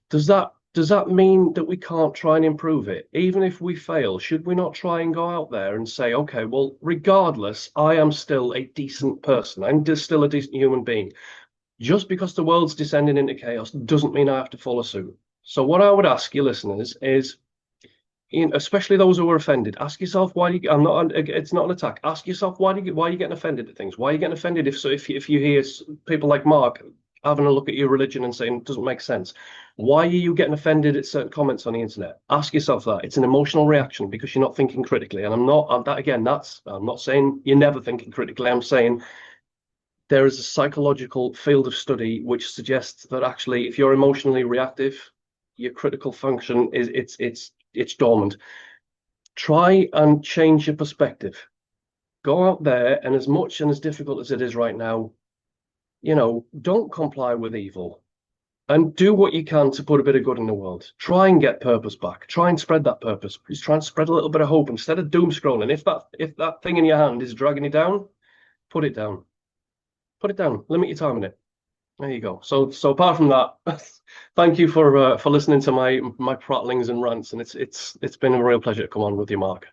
Does that mean that we can't try and improve it? Even if we fail, should we not try and go out there and say, okay, well, regardless, I am still a decent person. I'm just still a decent human being. Just because the world's descending into chaos doesn't mean I have to follow suit. So what I would ask you listeners is, especially those who are offended, ask yourself why you. I'm not. It's not an attack. Ask yourself why are you getting offended at things? Why are you getting offended if you hear people like Mark having a look at your religion and saying it doesn't make sense? Why are you getting offended at certain comments on the internet? Ask yourself that. It's an emotional reaction because you're not thinking critically. And I'm not. That again. I'm not saying you're never thinking critically. I'm saying there is a psychological field of study which suggests that actually, if you're emotionally reactive, your critical function is it's dormant. Try and change your perspective. Go out there, and as much and as difficult as it is right now, don't comply with evil and do what you can to put a bit of good in the world. Try and get purpose back. Try and spread that purpose. Please try and spread a little bit of hope instead of doom scrolling. If that thing in your hand is dragging you down, put it down. Put it down. Limit your time in it. There you go. So apart from that, thank you for listening to my prattlings and rants, and it's been a real pleasure to come on with you, Mark.